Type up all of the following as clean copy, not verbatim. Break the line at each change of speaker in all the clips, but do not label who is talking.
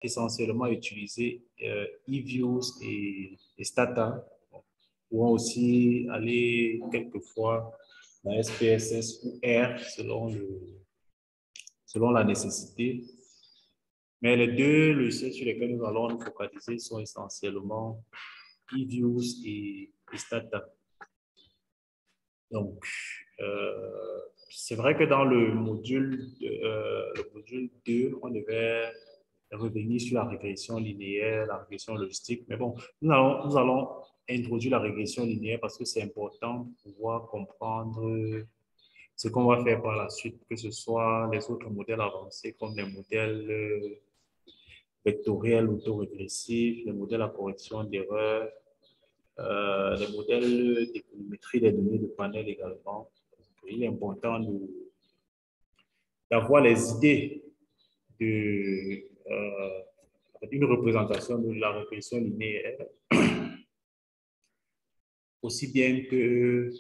essentiellement utiliser eViews et Stata. Pourront aussi aller quelquefois dans SPSS ou R selon la nécessité. Mais les deux logiciels sur lesquels nous allons nous focaliser sont essentiellement eViews et Stata. Donc, c'est vrai que dans le module 2, on devait revenir sur la régression linéaire, la régression logistique. Mais bon, nous allons introduire la régression linéaire parce que c'est important pour pouvoir comprendre ce qu'on va faire par la suite, que ce soit les autres modèles avancés comme les modèles vectoriels autorégressifs, les modèles à correction d'erreurs, les modèles d'économétrie des données de panel également. Il est important d'avoir les idées d'une représentation de la régression linéaire, aussi bien que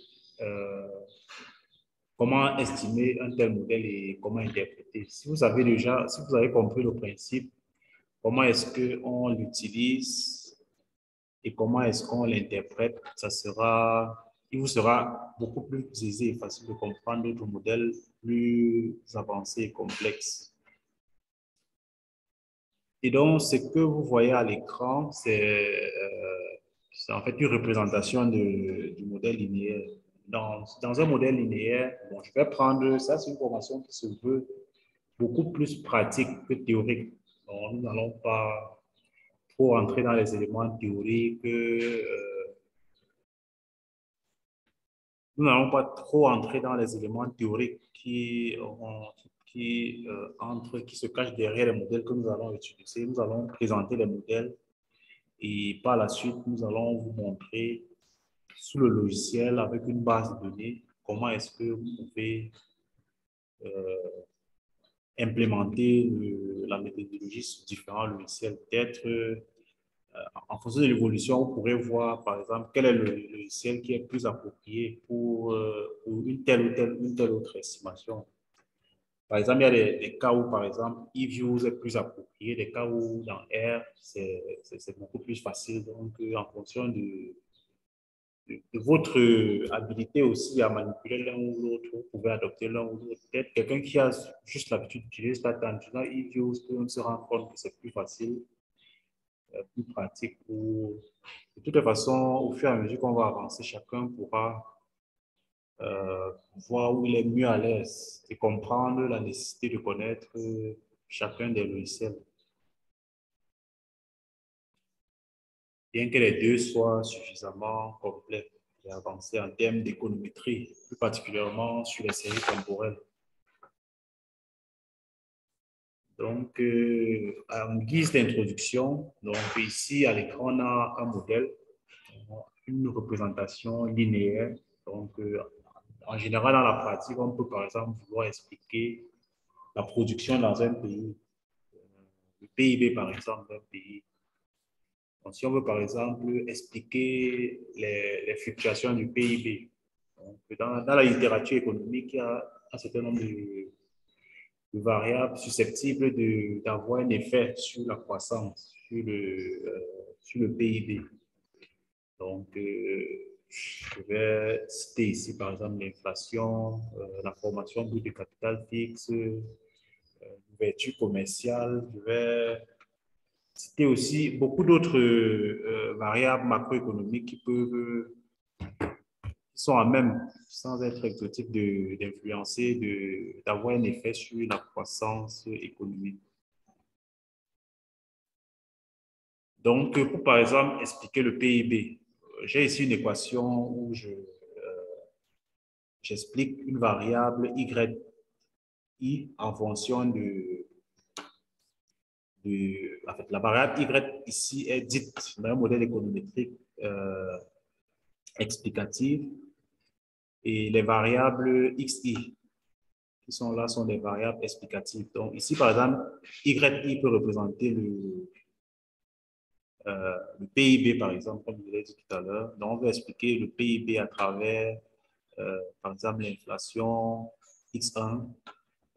comment estimer un tel modèle et comment interpréter. Si vous avez compris le principe, comment est-ce qu'on l'utilise et comment est-ce qu'on l'interprète, il vous sera beaucoup plus aisé et facile de comprendre d'autres modèles plus avancés et complexes. Et donc, ce que vous voyez à l'écran, c'est en fait une représentation du modèle linéaire. Dans un modèle linéaire, bon, je vais prendre, ça c'est une formation qui se veut beaucoup plus pratique que théorique. Donc, nous n'allons pas trop entrer dans les éléments théoriques. Nous n'allons pas trop entrer dans les éléments théoriques qui se cachent derrière les modèles que nous allons utiliser. Nous allons présenter les modèles et par la suite, nous allons vous montrer sous le logiciel avec une base de données comment est-ce que vous pouvez implémenter la méthodologie sur différents logiciels. Peut-être en fonction de l'évolution, vous pourrez voir, par exemple, quel est le logiciel qui est plus approprié pour une telle autre estimation. Par exemple, il y a des cas où, par exemple, eViews est plus approprié, des cas où dans R, c'est beaucoup plus facile. Donc, en fonction de votre habilité aussi à manipuler l'un ou l'autre, vous pouvez adopter l'un ou l'autre. Peut-être quelqu'un qui a juste l'habitude d'utiliser Stata en utilisant eViews, on se rend compte que c'est plus facile, plus pratique. De toute façon, au fur et à mesure qu'on va avancer, chacun pourra voir où il est mieux à l'aise et comprendre la nécessité de connaître chacun des logiciels. Bien que les deux soient suffisamment complets et avancés en termes d'économétrie, plus particulièrement sur les séries temporelles. Donc, en guise d'introduction, donc ici à l'écran, on a un modèle, une représentation linéaire. Donc, en général, dans la pratique, on peut par exemple vouloir expliquer la production dans un pays, le PIB par exemple d'un pays. Donc, si on veut par exemple expliquer les fluctuations du PIB, donc, dans la littérature économique, il y a un certain nombre de variables susceptibles d'avoir un effet sur la croissance, sur le PIB. Donc, je vais citer ici, par exemple, l'inflation, la formation brute de capital fixe, l'ouverture commerciale. Je vais citer aussi beaucoup d'autres variables macroéconomiques qui sont à même, sans être exotiques, d'influencer, d'avoir un effet sur la croissance économique. Donc, pour par exemple expliquer le PIB, j'ai ici une équation où j'explique une variable y en fonction en fait, la variable y ici est dite dans un modèle économétrique explicatif et les variables xi qui sont là sont des variables explicatives. Donc ici, par exemple, yi peut représenter le PIB, par exemple, comme je l'ai dit tout à l'heure. Donc, on veut expliquer le PIB à travers, par exemple, l'inflation, X1,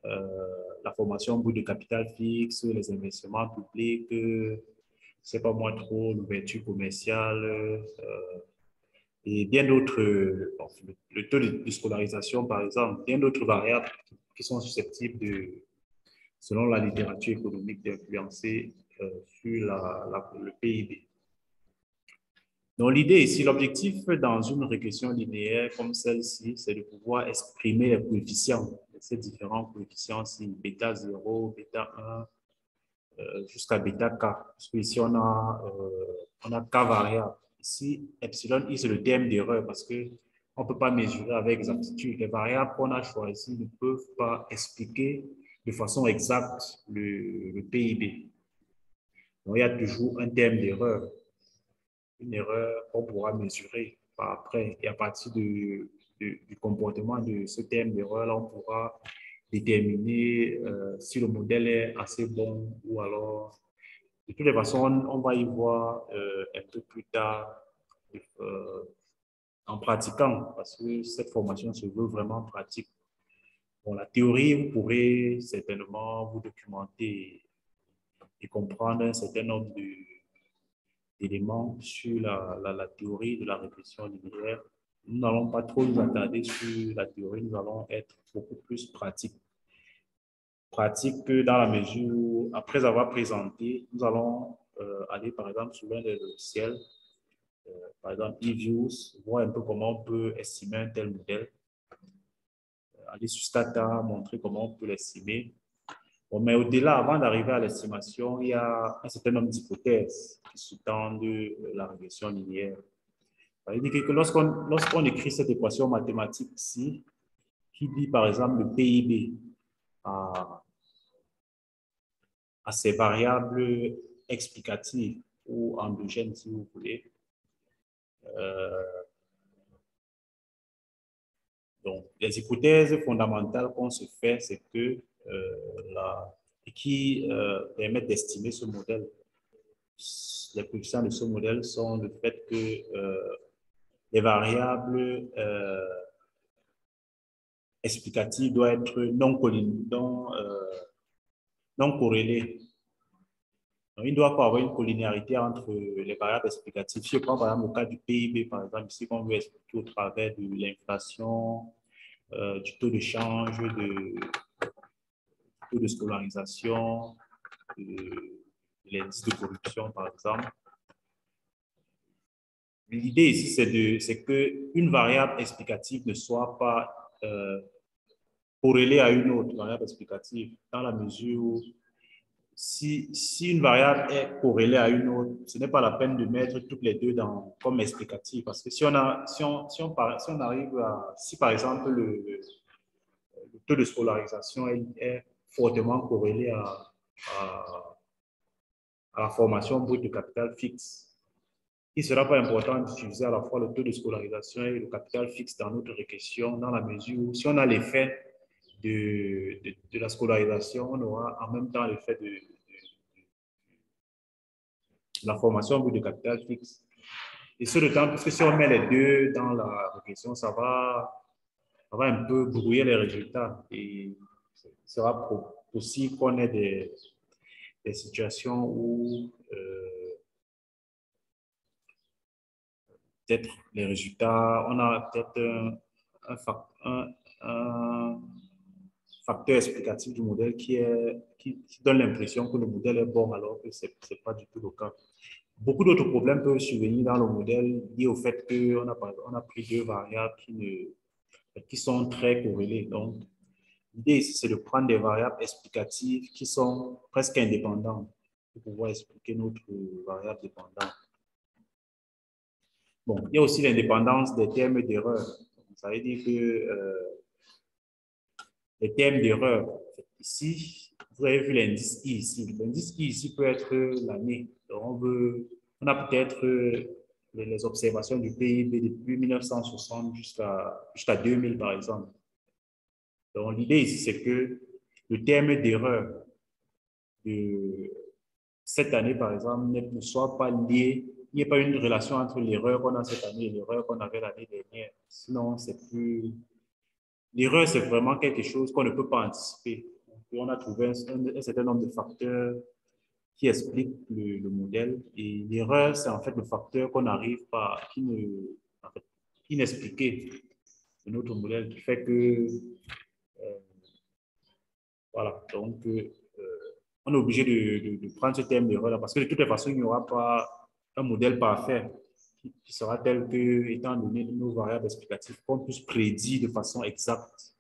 la formation au bout de capital fixe, les investissements publics, c'est pas moi trop, l'ouverture commerciale et bien d'autres, bon, le taux de scolarisation par exemple, bien d'autres variables qui sont susceptibles de, selon la littérature économique, d'influencer sur le PIB. Donc, l'idée ici, l'objectif dans une régression linéaire comme celle-ci, c'est de pouvoir exprimer les coefficients, ces différents coefficients, si bêta 0, bêta 1, jusqu'à bêta k. Parce qu'ici, on a k variables. Ici, epsilon i, c'est le terme d'erreur parce qu'on ne peut pas mesurer avec exactitude. Les variables qu'on a choisies ne peuvent pas expliquer de façon exacte le PIB. Donc, il y a toujours un terme d'erreur. Une erreur qu'on pourra mesurer par après. Et à partir du comportement de ce terme d'erreur-là, on pourra déterminer si le modèle est assez bon ou alors, de toutes les façons, on va y voir un peu plus tard euh, en pratiquant, parce que cette formation se veut vraiment pratique. Bon, la théorie, vous pourrez certainement vous documenter et comprendre un certain nombre d'éléments sur la théorie de la régression linéaire. Nous n'allons pas trop nous attarder sur la théorie, nous allons être beaucoup plus pratiques. Pratique que dans la mesure où, après avoir présenté, nous allons aller par exemple sur l'un des logiciels, par exemple eViews, voir un peu comment on peut estimer un tel modèle, aller sur Stata, montrer comment on peut l'estimer. Bon, mais au-delà, avant d'arriver à l'estimation, il y a un certain nombre d'hypothèses qui sous-tendent la régression linéaire. Ça veut dire que lorsqu'on écrit cette équation mathématique ici, qui dit par exemple le PIB à ces variables explicatives ou endogènes, si vous voulez. Donc, les hypothèses fondamentales qu'on se fait, c'est que qui permettent d'estimer ce modèle. Les coefficients de ce modèle sont le fait que les variables explicatives doivent être non corrélées. Donc, il ne doit pas avoir une collinéarité entre les variables explicatives. Si je prends par exemple le cas du PIB, par exemple, ici qu'on veut expliquer au travers de l'inflation, du taux de change, du taux de scolarisation, de l'indice de corruption, par exemple. L'idée ici, c'est qu'une variable explicative ne soit pas corrélée à une autre variable explicative, dans la mesure où si une variable est corrélée à une autre, ce n'est pas la peine de mettre toutes les deux comme explicatif. Parce que si on arrive à, si par exemple le taux de scolarisation est fortement corrélé à la formation brute de capital fixe, il ne sera pas important d'utiliser à la fois le taux de scolarisation et le capital fixe dans notre réquisition, dans la mesure où si on a l'effet de la scolarisation, on aura en même temps l'effet de la formation brute de capital fixe. Et ce d'autant parce que si on met les deux dans la réquisition, ça va un peu brouiller les résultats et il sera possible qu'on ait des situations où peut-être les résultats, on a peut-être un facteur explicatif du modèle qui donne l'impression que le modèle est bon alors que ce n'est pas du tout le cas. Beaucoup d'autres problèmes peuvent survenir dans le modèle liés au fait qu'on a pris deux variables qui sont très corrélées. Donc, l'idée ici, c'est de prendre des variables explicatives qui sont presque indépendantes pour pouvoir expliquer notre variable dépendante. Bon, il y a aussi l'indépendance des termes d'erreur. Ça veut dire que les termes d'erreur, ici, vous avez vu l'indice I ici. L'indice I ici peut être l'année. Donc, on a peut-être les observations du PIB depuis 1960 jusqu'à 2000, par exemple. Donc, l'idée ici, c'est que le terme d'erreur de cette année, par exemple, ne soit pas lié, il n'y a pas une relation entre l'erreur qu'on a cette année et l'erreur qu'on avait l'année dernière. Sinon, c'est plus... L'erreur, c'est vraiment quelque chose qu'on ne peut pas anticiper. on a trouvé un certain nombre de facteurs qui expliquent le modèle. Et l'erreur, c'est en fait le facteur qu'on n'arrive pas, en fait, inexpliqué de notre modèle, qui fait que, voilà, donc, on est obligé de prendre ce terme d'erreur là, parce que de toutes les façons, il n'y aura pas un modèle parfait qui sera tel que, étant donné nos variables explicatives, qu'on puisse prédire de façon exacte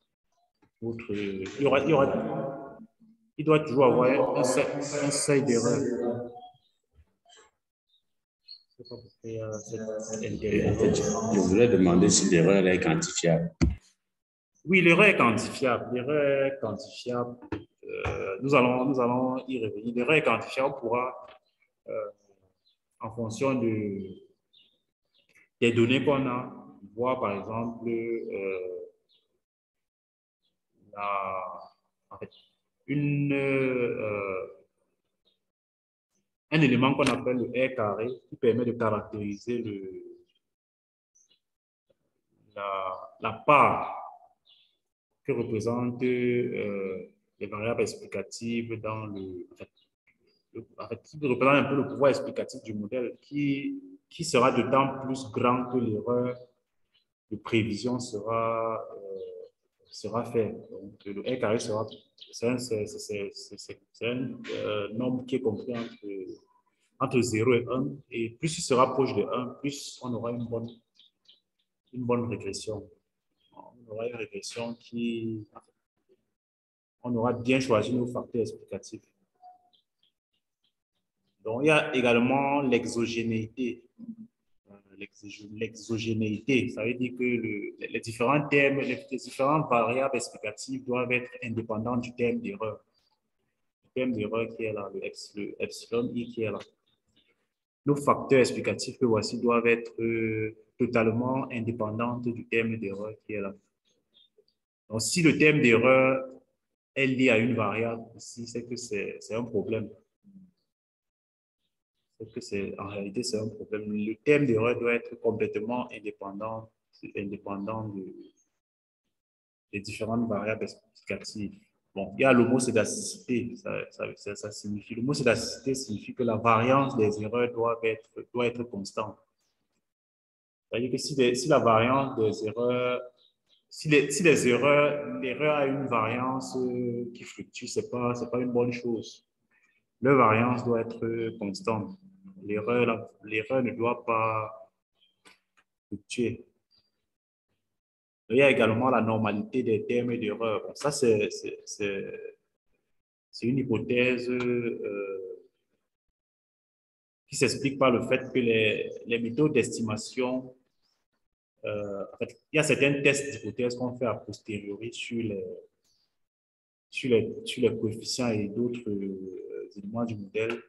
il doit toujours avoir un seuil d'erreur.
En fait, je voulais demander si l'erreur est quantifiable.
Oui, l'erreur est quantifiable. L'erreur est quantifiable. Nous allons y revenir. L'erreur est quantifiable. On pourra, en fonction des données qu'on a, voir par exemple en fait, un élément qu'on appelle le R carré qui permet de caractériser la part que représentent les variables explicatives dans qui représente un peu le pouvoir explicatif du modèle, qui sera d'autant plus grand que l'erreur de prévision sera faite. Donc, le R carré sera, c'est un nombre qui est compris entre 0 et 1, et plus il sera proche de 1, plus on aura une bonne régression. On aura une régression on aura bien choisi nos facteurs explicatifs. Donc, il y a également l'exogénéité. L'exogénéité, ça veut dire que les différents termes, les différentes variables explicatives doivent être indépendantes du terme d'erreur. Le terme d'erreur qui est là, le epsilon i qui est là. Nos facteurs explicatifs que voici doivent être totalement indépendants du terme d'erreur qui est là. Donc, si le terme d'erreur est lié à une variable ici, c'est que c'est un problème. En réalité, c'est un problème. Le terme d'erreur doit être complètement indépendant des différentes variables explicatives. Bon, il y a l'homocédasticité, ça signifie, l'homocédasticité signifie que la variance des erreurs doit être constante. C'est-à-dire que si la variance des erreurs, si l'erreur a une variance qui fluctue, c'est pas une bonne chose. Leur variance doit être constante. L'erreur ne doit pas fluctuer. Il y a également la normalité des termes d'erreur. Bon, ça, c'est une hypothèse qui s'explique par le fait que les méthodes d'estimation, en fait, il y a certains tests d'hypothèses qu'on fait a posteriori sur les coefficients et d'autres éléments du modèle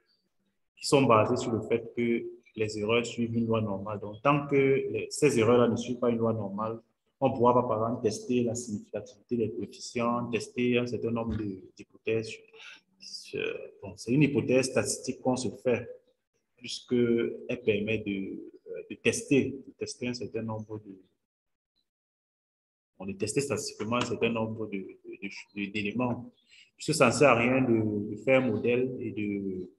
qui sont basés sur le fait que les erreurs suivent une loi normale. Donc, tant que ces erreurs-là ne suivent pas une loi normale, on ne pourra pas, par exemple, tester la significativité des coefficients, tester un certain nombre d'hypothèses. Bon, c'est une hypothèse statistique qu'on se fait, puisqu'elle permet de tester un certain nombre de tester statistiquement un certain nombre d'éléments. Puisque ça ne sert à rien de faire un modèle et de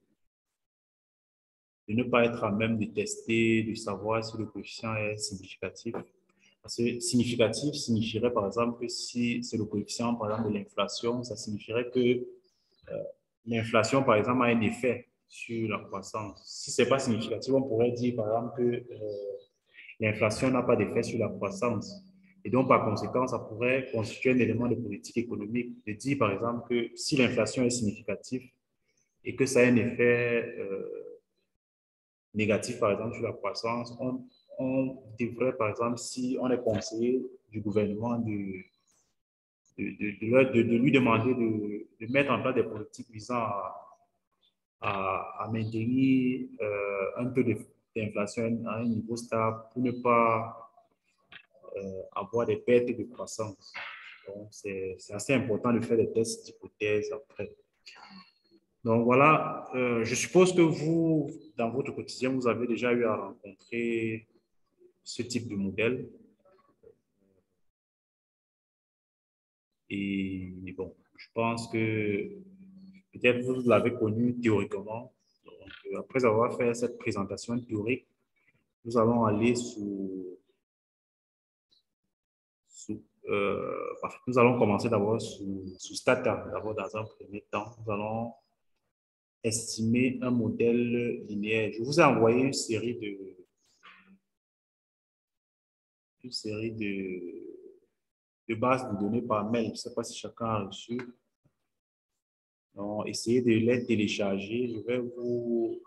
ne pas être à même de tester, de savoir si le coefficient est significatif. Parce que significatif signifierait, par exemple, que si c'est le coefficient, par exemple, de l'inflation, ça signifierait que l'inflation, par exemple, a un effet sur la croissance. Si ce n'est pas significatif, on pourrait dire, par exemple, que l'inflation n'a pas d'effet sur la croissance. Et donc, par conséquent, ça pourrait constituer un élément de politique économique de dire, par exemple, que si l'inflation est significative et que ça a un effet négatif, par exemple, sur la croissance, on devrait, par exemple, si on est conseiller du gouvernement, de lui demander de mettre en place des politiques visant à maintenir un peu d'inflation à un niveau stable pour ne pas avoir des pertes de croissance. Donc, c'est assez important de faire des tests d'hypothèses après. Donc voilà, je suppose que vous, dans votre quotidien, vous avez déjà eu à rencontrer ce type de modèle. Et bon, Je pense que peut-être vous l'avez connu théoriquement. Donc, après avoir fait cette présentation théorique, nous allons aller nous allons commencer d'abord sous Stata. D'abord, dans un premier temps, nous allons estimer un modèle linéaire. Je vous ai envoyé une série de bases de données par mail. Je ne sais pas si chacun a reçu. Donc, essayez de les télécharger. Je vais vous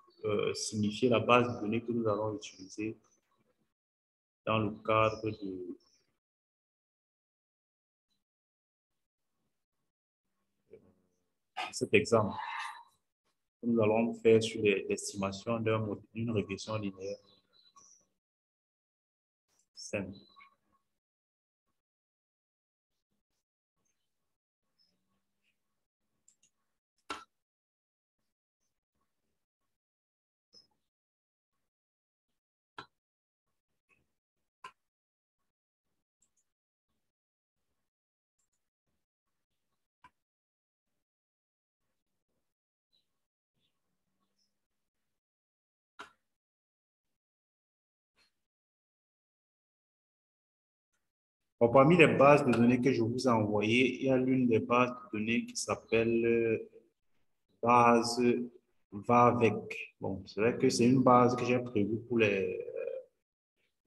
signifier la base de données que nous allons utiliser dans le cadre de cet exemple. Nous allons faire sur l'estimation d'une régression linéaire simple. Bon, parmi les bases de données que je vous ai envoyées, il y a l'une des bases de données qui s'appelle base va-avec. Bon, c'est vrai que c'est une base que j'ai prévue pour les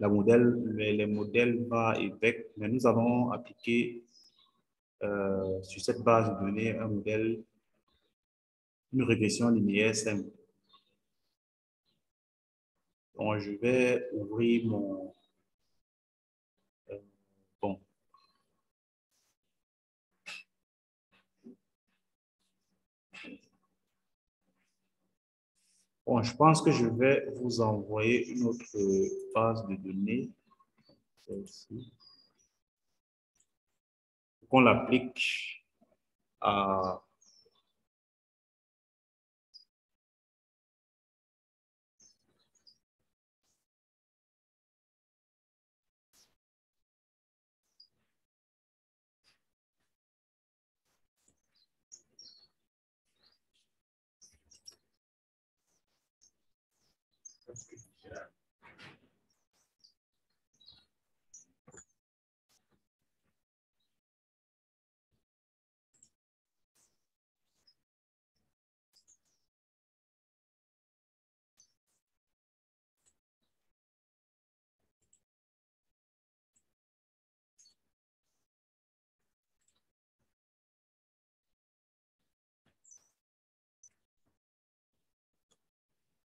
modèles va et vec, mais nous allons appliquer sur cette base de données un modèle, une régression linéaire simple. Donc, je vais ouvrir mon... bon. Bon, je pense que je vais vous envoyer une autre base de données. Celle-ci. Qu'on l'applique à...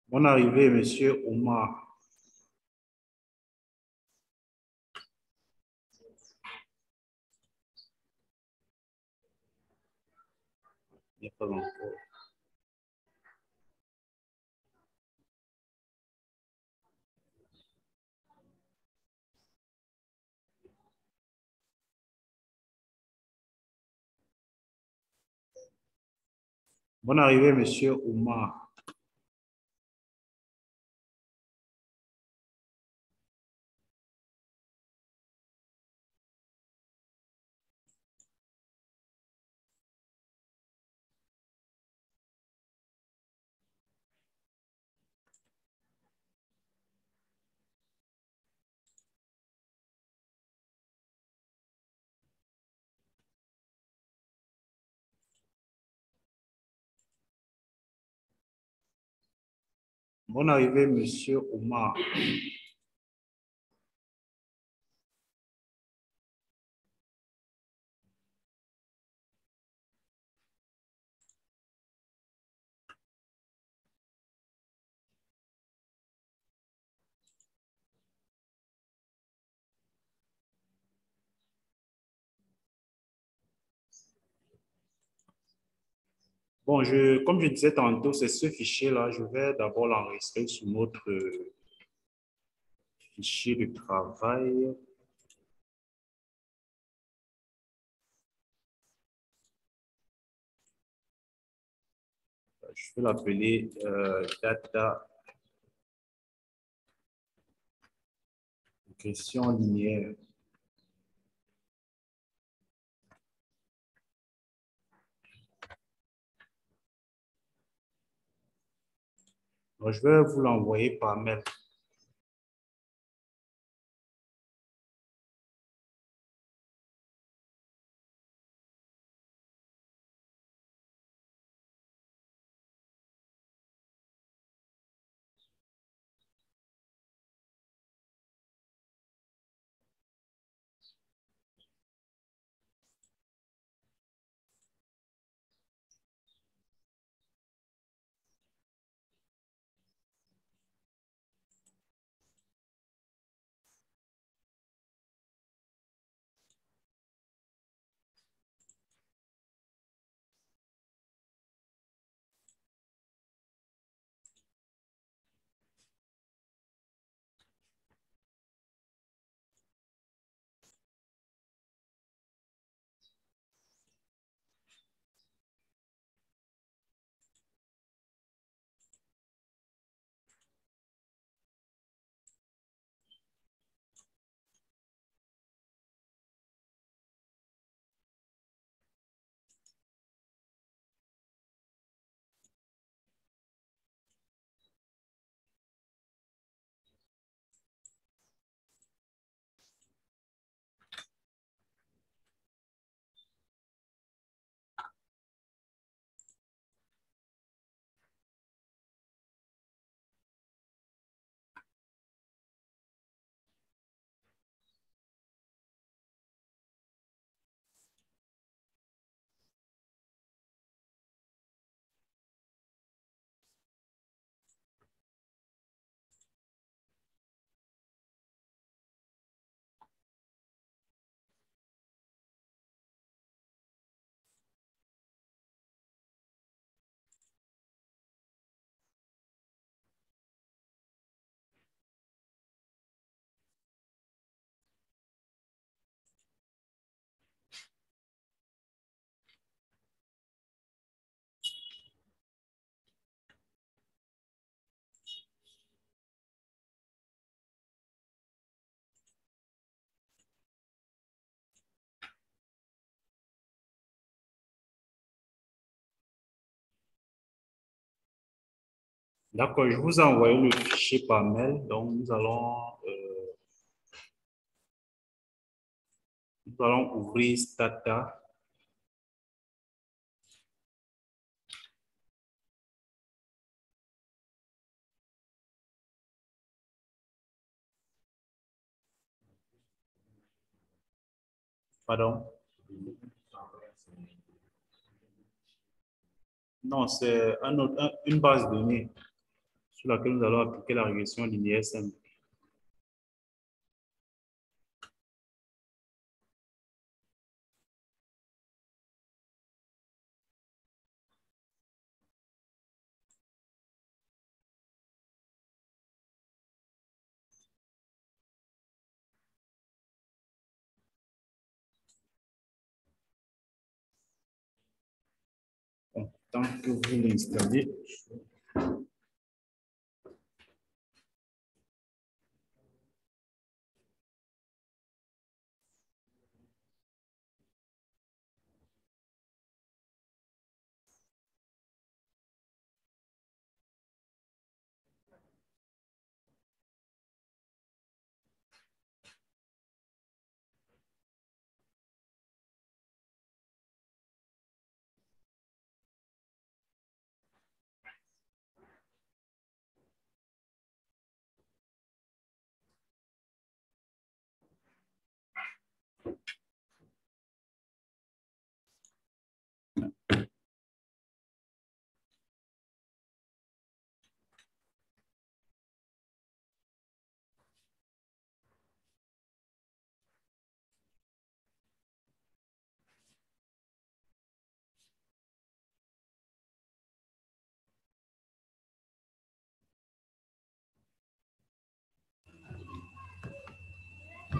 Bonne arrivée, monsieur Omar. Il n'y a pas encore. Bonne arrivée, monsieur Omar. Bonne arrivée, monsieur Omar. Bon, comme je disais tantôt, c'est ce fichier-là. Je vais d'abord l'enregistrer sur notre fichier de travail. Je vais l'appeler data régression linéaire. Donc, je vais vous l'envoyer par mail. D'accord, je vous ai envoyé le fichier par mail. Donc, nous allons ouvrir Stata. Pardon? Non, c'est une base de données sur laquelle nous allons appliquer la régression linéaire simple. Bon, tant que vous l'installez,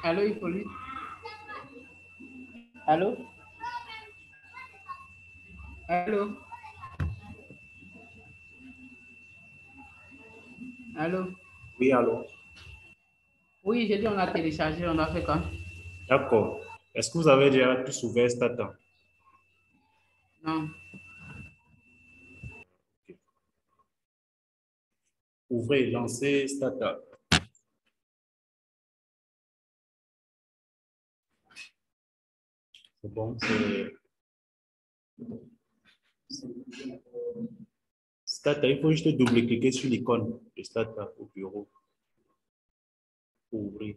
Allô, Hippolyte? Allô? Allô? Allô?
oui, allô?
Oui, j'ai dit on a téléchargé, on a fait quoi?
D'accord. Est-ce que vous avez déjà tous ouvert Stata?
Non.
Ouvrez, lancez Stata. C'est bon, c'est... Stata, il faut juste double-cliquer sur l'icône de Stata au bureau. Ouvrir.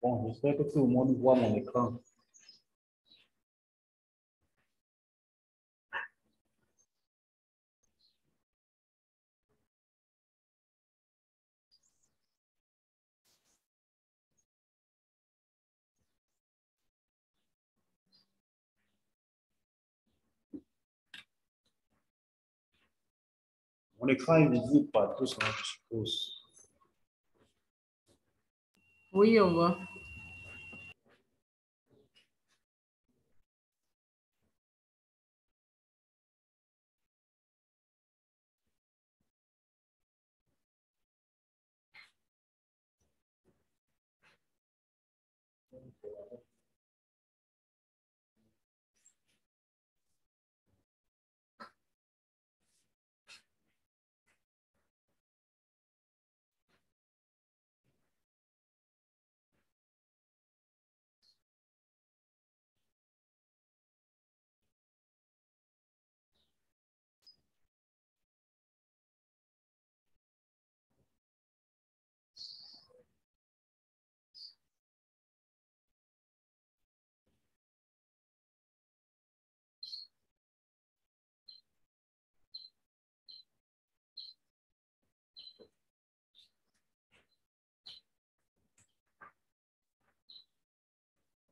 Bon, j'espère que tout le monde voit mon écran. Mon écran est visible par tous, hein, je suppose.
Oui, on voit.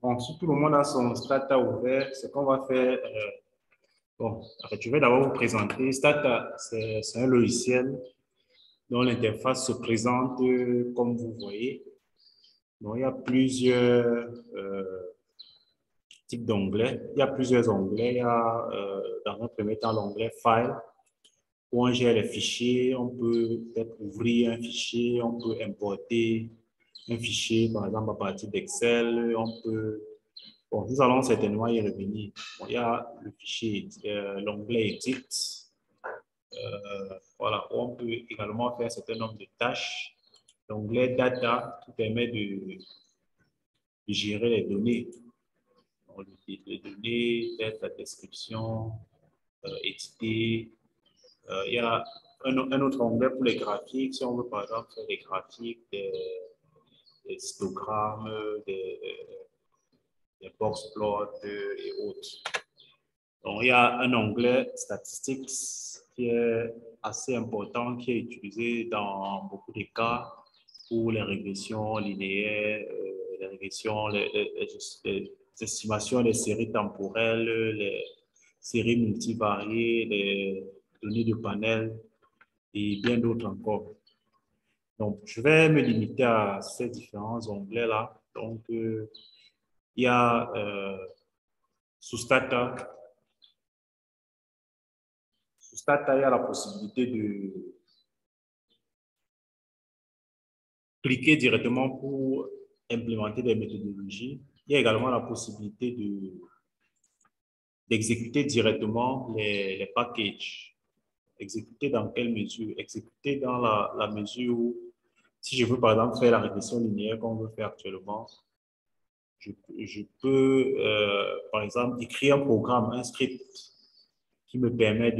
Bon, si tout le monde a son Stata ouvert, ce qu'on va faire, bon, je vais d'abord vous présenter. Stata, c'est un logiciel dont l'interface se présente comme vous voyez. Donc, il y a plusieurs types d'onglets. Il y a plusieurs onglets. Il y a, dans un premier temps, l'onglet File, où on gère les fichiers. On peut peut-être ouvrir un fichier, on peut importer un fichier, par exemple, à partir d'Excel. On peut... Bon, nous allons certainement y revenir. Bon, il y a le fichier, l'onglet Edit. Voilà, on peut également faire un certain nombre de tâches. L'onglet Data qui permet de gérer les données. Donc, les données, peut-être la description, éditer. Il y a un autre onglet pour les graphiques. Si on veut par exemple faire des graphiques, des histogrammes, des box plots et autres. Donc, il y a un onglet Statistics qui est assez important, qui est utilisé dans beaucoup de cas pour les régressions linéaires, les régressions, les estimations des séries temporelles, les séries multivariées, les données de panel et bien d'autres encore. Donc, je vais me limiter à ces différents onglets-là. Donc, il y a sous Stata, il y a la possibilité de cliquer directement pour implémenter des méthodologies. Il y a également la possibilité d'exécuter directement les packages. Exécuter dans quelle mesure? Exécuter dans la mesure où, si je veux par exemple faire la régression linéaire qu'on veut faire actuellement, je peux par exemple écrire un programme, un script qui me permet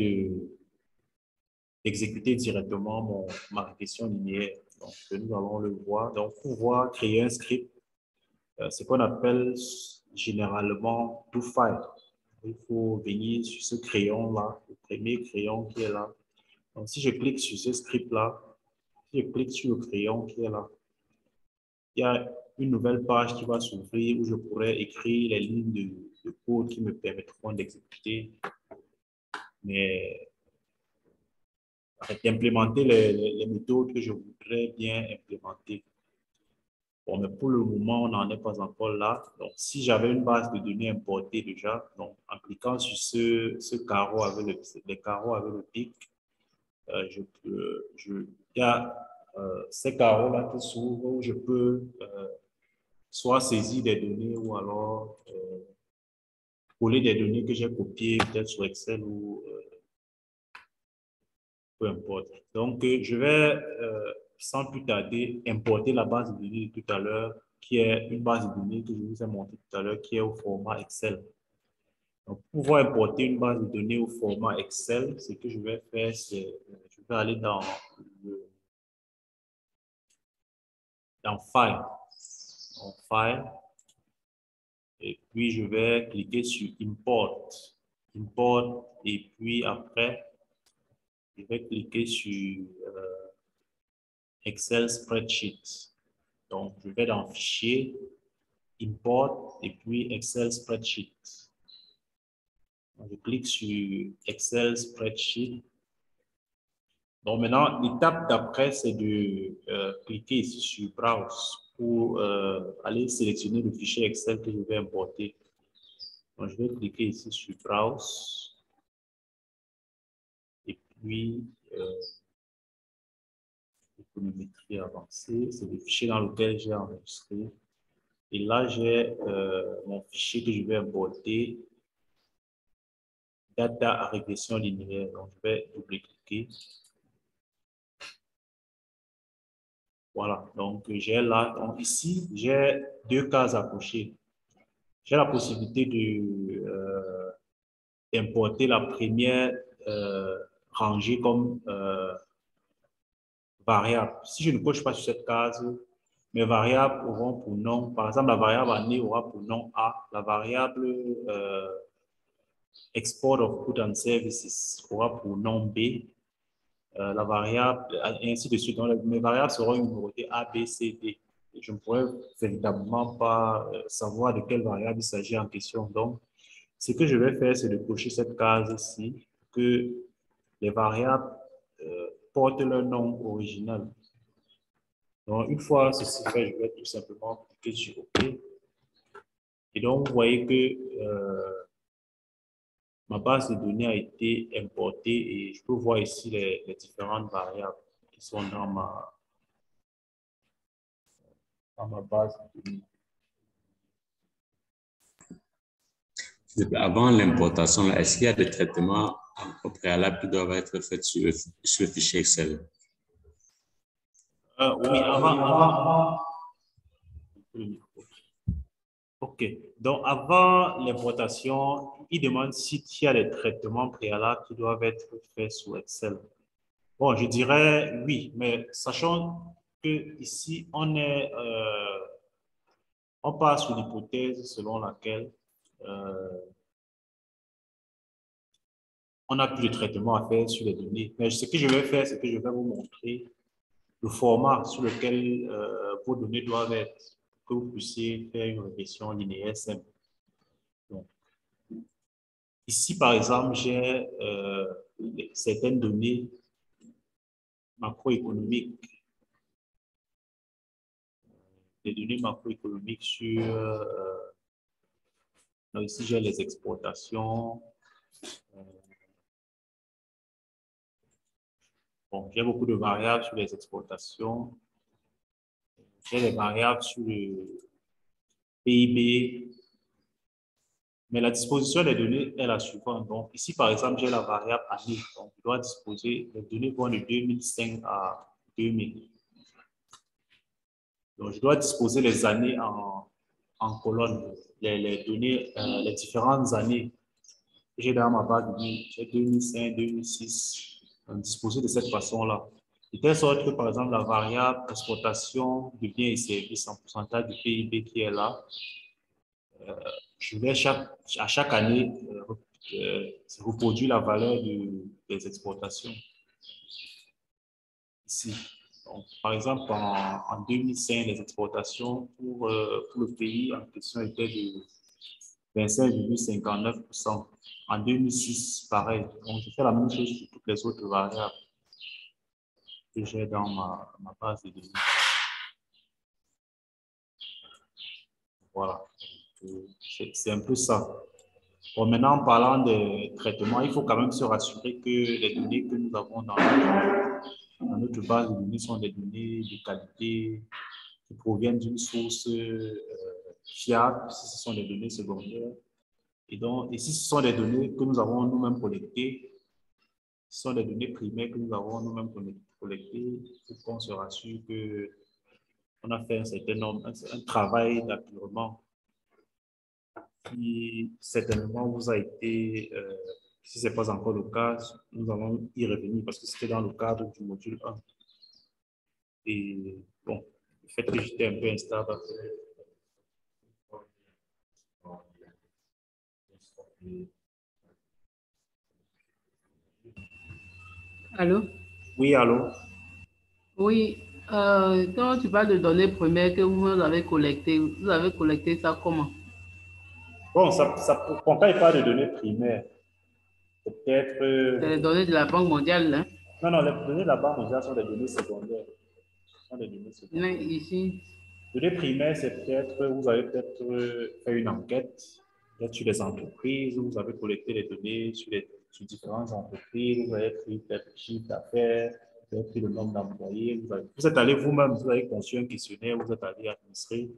d'exécuter directement ma régression linéaire. Donc, nous allons le voir. Donc, pour pouvoir créer un script, ce qu'on appelle généralement do file. Il faut venir sur ce crayon-là, le premier crayon qui est là. Donc, si je clique sur ce script-là, si je clique sur le crayon qui est là, il y a une nouvelle page qui va s'ouvrir où je pourrais écrire les lignes de code qui me permettront d'exécuter, mais d'implémenter les méthodes que je voudrais bien implémenter. Bon, mais pour le moment, on n'en est pas encore là. Donc, si j'avais une base de données importée déjà, donc en cliquant sur ce carreau avec les carreaux avec le pic, il y a ces carreaux-là qui s'ouvrent où je peux soit saisir des données ou alors coller des données que j'ai copiées peut-être sur Excel ou peu importe. Donc, je vais sans plus tarder importer la base de données de tout à l'heure, qui est une base de données que je vous ai montré tout à l'heure, qui est au format Excel. Donc, pour pouvoir importer une base de données au format Excel, ce que je vais faire, c'est je vais aller dans File, et puis je vais cliquer sur Import, et puis après, je vais cliquer sur Excel Spreadsheet. Donc, je vais dans Fichier, Import, et puis Excel Spreadsheet. Donc, je clique sur Excel Spreadsheet. Donc, maintenant, l'étape d'après, c'est de cliquer ici sur Browse pour aller sélectionner le fichier Excel que je vais importer. Donc, je vais cliquer ici sur Browse. Et puis, économétrie avancée, c'est le fichier dans lequel j'ai enregistré. Et là, j'ai mon fichier que je vais importer, data à régression linéaire. Donc, je vais double-cliquer. Voilà, donc j'ai là, donc ici, j'ai deux cases à cocher. J'ai la possibilité d'importer la première rangée comme variable. Si je ne coche pas sur cette case, mes variables auront pour nom, par exemple, la variable année aura pour nom A, la variable export of goods and services aura pour nom B, la variable, et ainsi de suite. Donc, mes variables seront numérotées A, B, C, D. Et je ne pourrais véritablement pas savoir de quelle variable il s'agit en question. Donc, ce que je vais faire, c'est de cocher cette case ici, que les variables portent leur nom original. Donc, une fois ceci fait, je vais tout simplement cliquer sur OK. Et donc, vous voyez que ma base de données a été importée et je peux voir ici les différentes variables qui sont dans ma base de données.
Avant l'importation, est-ce qu'il y a des traitements au préalable qui doivent être faits sur le fichier Excel?
Oui, avant. OK. Donc, avant l'importation, il demande s'il y a des traitements préalables qui doivent être faits sur Excel. Bon, je dirais oui, mais sachant que ici, on part sur l'hypothèse selon laquelle on n'a plus de traitement à faire sur les données. Mais ce que je vais faire, c'est que je vais vous montrer le format sur lequel vos données doivent être pour que vous puissiez faire une régression linéaire simple. Donc, ici, par exemple, j'ai certaines données macroéconomiques, des données macroéconomiques sur... donc ici, j'ai les exportations. Bon, j'ai beaucoup de variables sur les exportations. J'ai les variables sur le PIB. Mais la disposition des données est la suivante. Donc, ici, par exemple, j'ai la variable année. Donc, je dois disposer, les données vont de 2005 à 2000. Donc, je dois disposer les années en colonne, les données, les différentes années que j'ai dans ma base de données. J'ai 2005, 2006. Donc, disposer de cette façon-là. De telle sorte que, par exemple, la variable exportation de biens et services en pourcentage du PIB qui est là, je vais à chaque année reproduire la valeur des exportations. Ici. Donc, par exemple, en 2005, les exportations pour le pays en question étaient de 25,59%. En 2006, pareil. Donc, je fais la même chose pour toutes les autres variables que j'ai dans ma base de données. Voilà. C'est un peu ça. Bon, maintenant, en parlant de traitement, il faut quand même se rassurer que les données que nous avons dans dans notre base de données sont des données de qualité qui proviennent d'une source fiable, si ce sont des données secondaires. Et si ce sont des données que nous avons nous-mêmes collectées, ce sont des données primaires que nous avons nous-mêmes collectées, pour qu'on se rassure qu'on a fait un certain nombre, un travail d'apurement qui certainement vous a été, si ce n'est pas encore le cas, nous allons y revenir parce que c'était dans le cadre du module 1. Et bon, le fait que j'étais un peu instable.
Allô?
Oui, allô?
Oui, quand tu parles de données primaires que vous avez collecté ça comment?
Bon, quand il parle de données primaires, peut-être.
C'est les données de la Banque mondiale, hein?
Non, non, les données de la Banque mondiale sont des données secondaires. Sont des données secondaires.
Mais ici,
Données primaires, c'est peut-être, vous avez peut-être fait une enquête sur les entreprises, vous avez collecté les données sur différentes entreprises, vous avez pris peut-être le chiffre d'affaires, vous avez pris le nombre d'employés, vous êtes allé vous-même, vous avez conçu un questionnaire, vous êtes allé administrer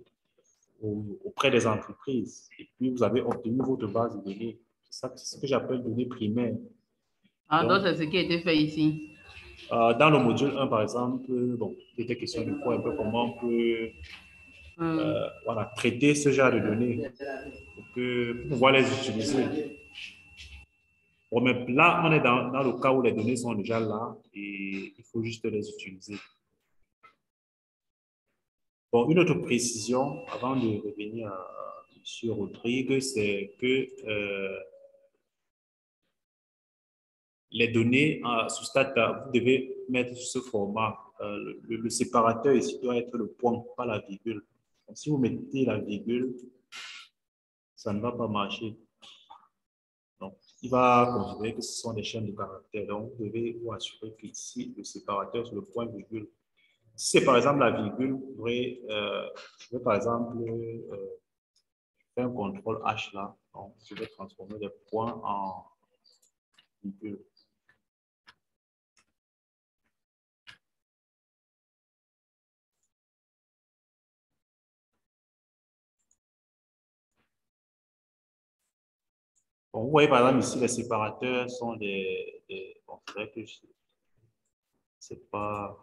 auprès des entreprises et puis vous avez obtenu votre base de données. C'est ce que j'appelle données primaires.
donc
Donc,
c'est ce qui a été fait ici.
dans le module 1, par exemple, bon, il était question de voir un peu comment on peut voilà, traiter ce genre de données pour pouvoir les utiliser. Bon, mais là, on est dans le cas où les données sont déjà là et il faut juste les utiliser. Bon, une autre précision avant de revenir sur Rodrigue, c'est que les données sous Stata, vous devez mettre ce format. Le séparateur ici doit être le point, pas la virgule. Donc, si vous mettez la virgule, ça ne va pas marcher. Donc, il va considérer que ce sont des chaînes de caractères. Donc, vous devez vous assurer qu'ici, le séparateur, c'est le point virgule. Si c'est par exemple la virgule, je vais par exemple faire un contrôle H là. Donc, je vais transformer les points en virgule. Bon, vous voyez par exemple ici, les séparateurs sont bon, c'est vrai que c'est pas.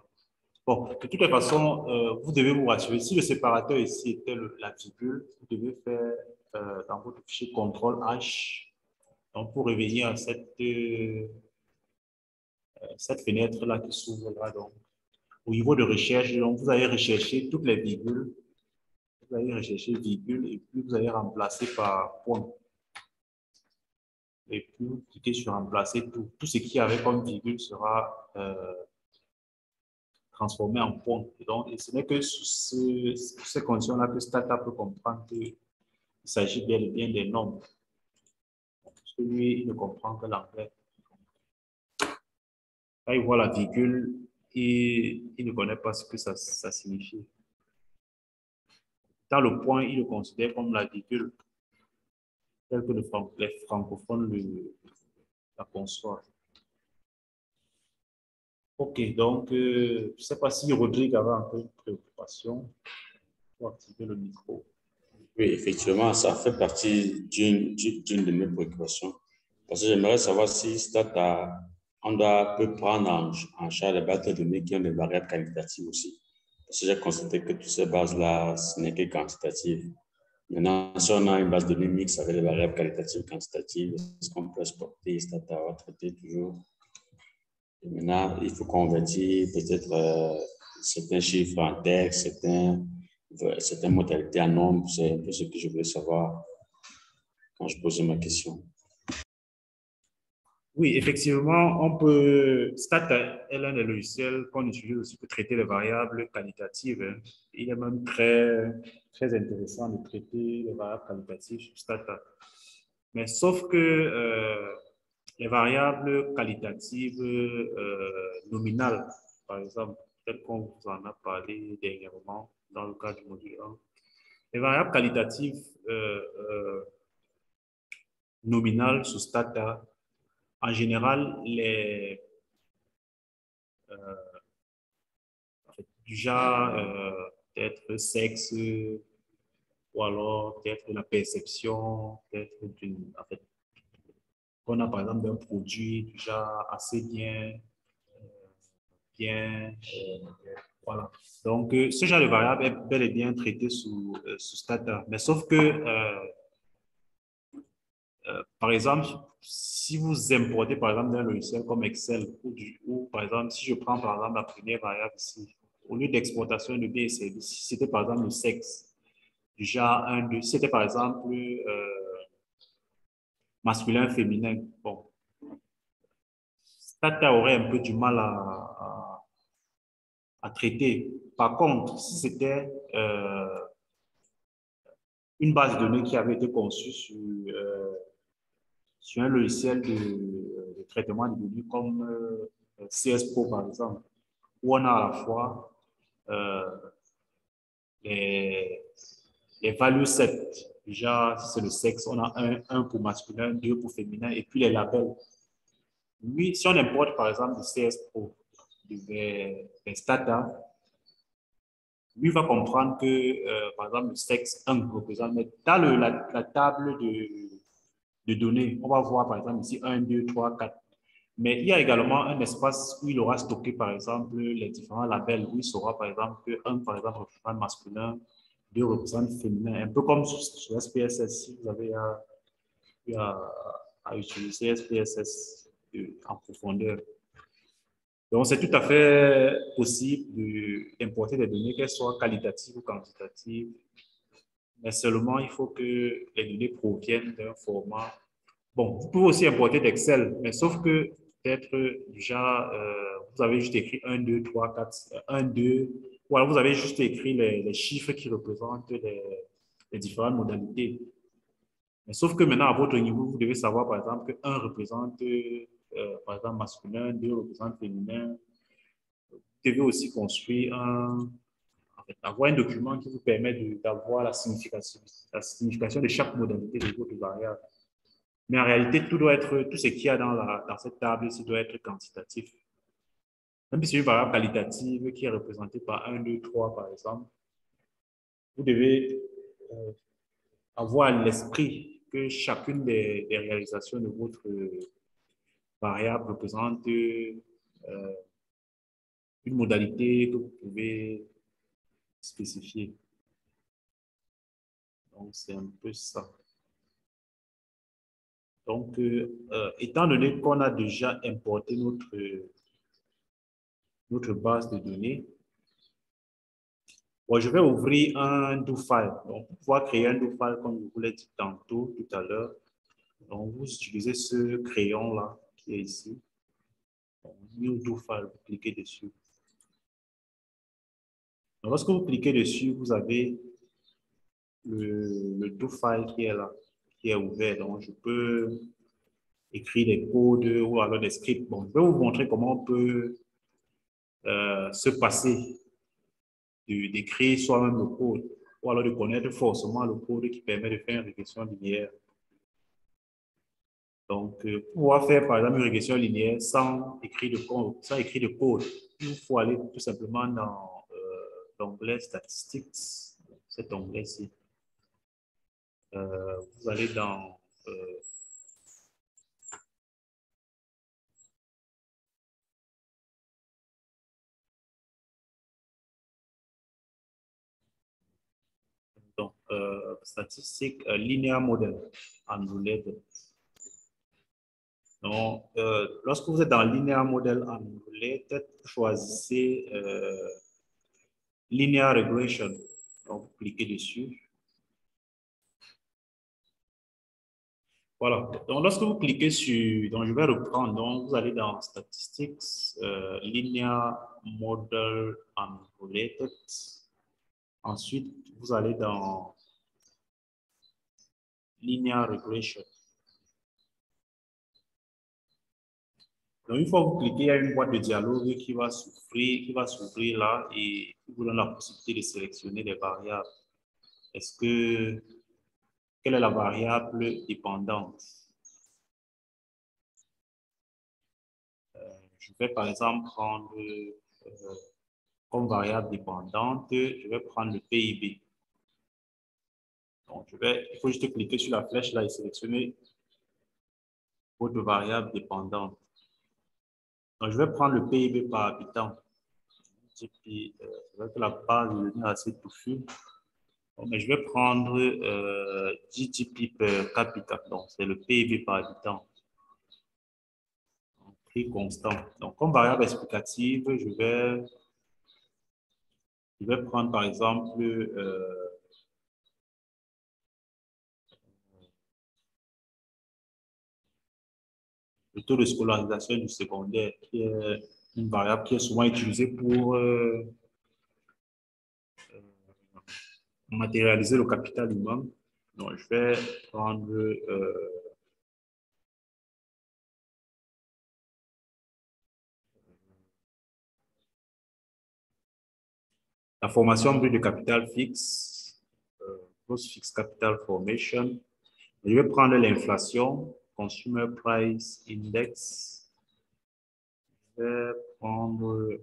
Bon, de toutes les façons, vous devez vous rassurer. Si le séparateur ici était la virgule, vous devez faire dans votre fichier CTRL H. Donc, pour revenir à cette fenêtre-là qui s'ouvre là, donc, au niveau de recherche, donc, vous allez rechercher toutes les virgules. Vous allez rechercher virgule et puis vous allez remplacer par point. Et puis, vous cliquez sur remplacer tout. Tout ce qui avait comme virgule sera transformé en point. Et ce n'est que sous ces conditions-là que Stata peut comprendre qu'il s'agit bien et bien des nombres. Parce que lui, il ne comprend que l'anglais. Là, il voit la virgule et il ne connaît pas ce que ça signifie. Dans le point, il le considère comme la virgule, tel que les francophones la conçoivent. Ok, donc, je ne sais pas si Rodrigue avait un peu de préoccupation pour activer le micro.
Oui, effectivement, ça fait partie d'une de mes préoccupations. Parce que j'aimerais savoir si peut prendre en charge les bases de données qui ont des variables qualitatives aussi. Parce que j'ai constaté que toutes ces bases-là, ce n'est que quantitative. Maintenant, si on a une base de données mixte avec des variables qualitatives et quantitatives, est-ce qu'on peut exporter Stata va traiter toujours? Et maintenant, il faut convertir peut-être certains chiffres en texte, certaines modalités en nombres. C'est un peu ce que je voulais savoir quand je posais ma question.
Oui, effectivement, Stata est l'un des logiciels qu'on utilise aussi pour traiter les variables qualitatives. Il est même très intéressant de traiter les variables qualitatives sur Stata. Mais sauf que les variables qualitatives nominales, par exemple, telles qu'on vous en a parlé dernièrement dans le cas du module 1, les variables qualitatives nominales sur Stata, en général, du genre peut-être sexe, ou alors peut-être la perception, peut-être en fait, qu'on a par exemple d'un produit du genre assez bien, voilà. Donc, ce genre de variable est bel et bien traité sous Stata. Mais sauf que, par exemple, si vous importez par exemple d'un logiciel comme Excel, ou par exemple, si je prends par exemple la première variable ici, au lieu d'exportation de biens et services, si c'était par exemple le sexe, du genre 1, 2, si c'était par exemple masculin, féminin, bon, Stata aurait un peu du mal à traiter. Par contre, si c'était une base de données qui avait été conçue sur un logiciel de traitement de données comme CSPro, par exemple, où on a à la fois euh, les, les value sets. Déjà, si c'est le sexe, on a un pour masculin, deux pour féminin, et puis les labels. Oui, si on importe par exemple du CSPro des Stata, lui va comprendre que, par exemple, le sexe 1 représente, mais dans la table de données, on va voir par exemple ici 1, 2, 3, 4. Mais il y a également un espace où il aura stocké par exemple les différents labels, où il saura par exemple que 1 par exemple représente masculin, 2 représente féminin, un peu comme sur SPSS, si vous avez à utiliser SPSS en profondeur. Donc, c'est tout à fait possible d'importer des données, qu'elles soient qualitatives ou quantitatives, mais seulement il faut que les données proviennent d'un format. Bon, vous pouvez aussi importer d'Excel, mais sauf que peut-être déjà, vous avez juste écrit 1, 2, 3, 4, 1, 2, ou alors vous avez juste écrit les chiffres qui représentent les différentes modalités. Mais sauf que maintenant, à votre niveau, vous devez savoir, par exemple, que 1 représente, par exemple, masculin, 2 représente féminin. Vous devez aussi construire en fait, avoir un document qui vous permet d'avoir la signification de chaque modalité de votre variable. Mais en réalité, tout ce qu'il y a dans cette table, ça doit être quantitatif. Même si c'est une variable qualitative qui est représentée par 1, 2, 3, par exemple, vous devez avoir à l'esprit que chacune des réalisations de votre variable représente une modalité que vous pouvez spécifier. Donc, c'est un peu ça. Donc, étant donné qu'on a déjà importé notre base de données, bon, je vais ouvrir un do file. Donc, pour pouvoir créer un do file, comme je vous l'ai dit tantôt, tout à l'heure, donc vous utilisez ce crayon-là qui est ici. Donc, new do file, vous cliquez dessus. Donc, lorsque vous cliquez dessus, vous avez le do file qui est là, qui est ouvert. Donc, je peux écrire des codes ou alors des scripts. Bon, je vais vous montrer comment on peut se passer d'écrire soi-même le code ou alors de connaître forcément le code qui permet de faire une régression linéaire. Donc, pour pouvoir faire par exemple une régression linéaire sans écrire de code, il faut aller tout simplement dans l'onglet Statistics, cet onglet-ci. Vous allez dans Statistics Linear Model Unrelated. Donc, lorsque vous êtes dans Linear Model Unrelated, choisissez Linear Regression. Donc, vous cliquez dessus. Voilà. Donc, lorsque vous cliquez sur, donc je vais reprendre, donc vous allez dans Statistics, Linear Model Unrelated. Ensuite, vous allez dans Linear Regression. Donc, une fois que vous cliquez, il y a une boîte de dialogue qui va s'ouvrir là et qui vous donne la possibilité de sélectionner les variables. Quelle est la variable dépendante? Je vais par exemple prendre comme variable dépendante, je vais prendre le PIB. Donc, il faut juste cliquer sur la flèche là et sélectionner votre variable dépendante. Donc, je vais prendre le PIB par habitant. C'est vrai que la base de données est assez touffue. Mais je vais prendre GDP per capita. Donc, c'est le PIB par habitant. Prix constant. Donc, comme variable explicative, je vais prendre par exemple le taux de scolarisation du secondaire, qui est une variable qui est souvent utilisée pour matérialiser le capital humain. Donc, je vais prendre la formation brute de capital fixe, gross fixed capital formation. Je vais prendre l'inflation, Consumer Price Index. Je vais prendre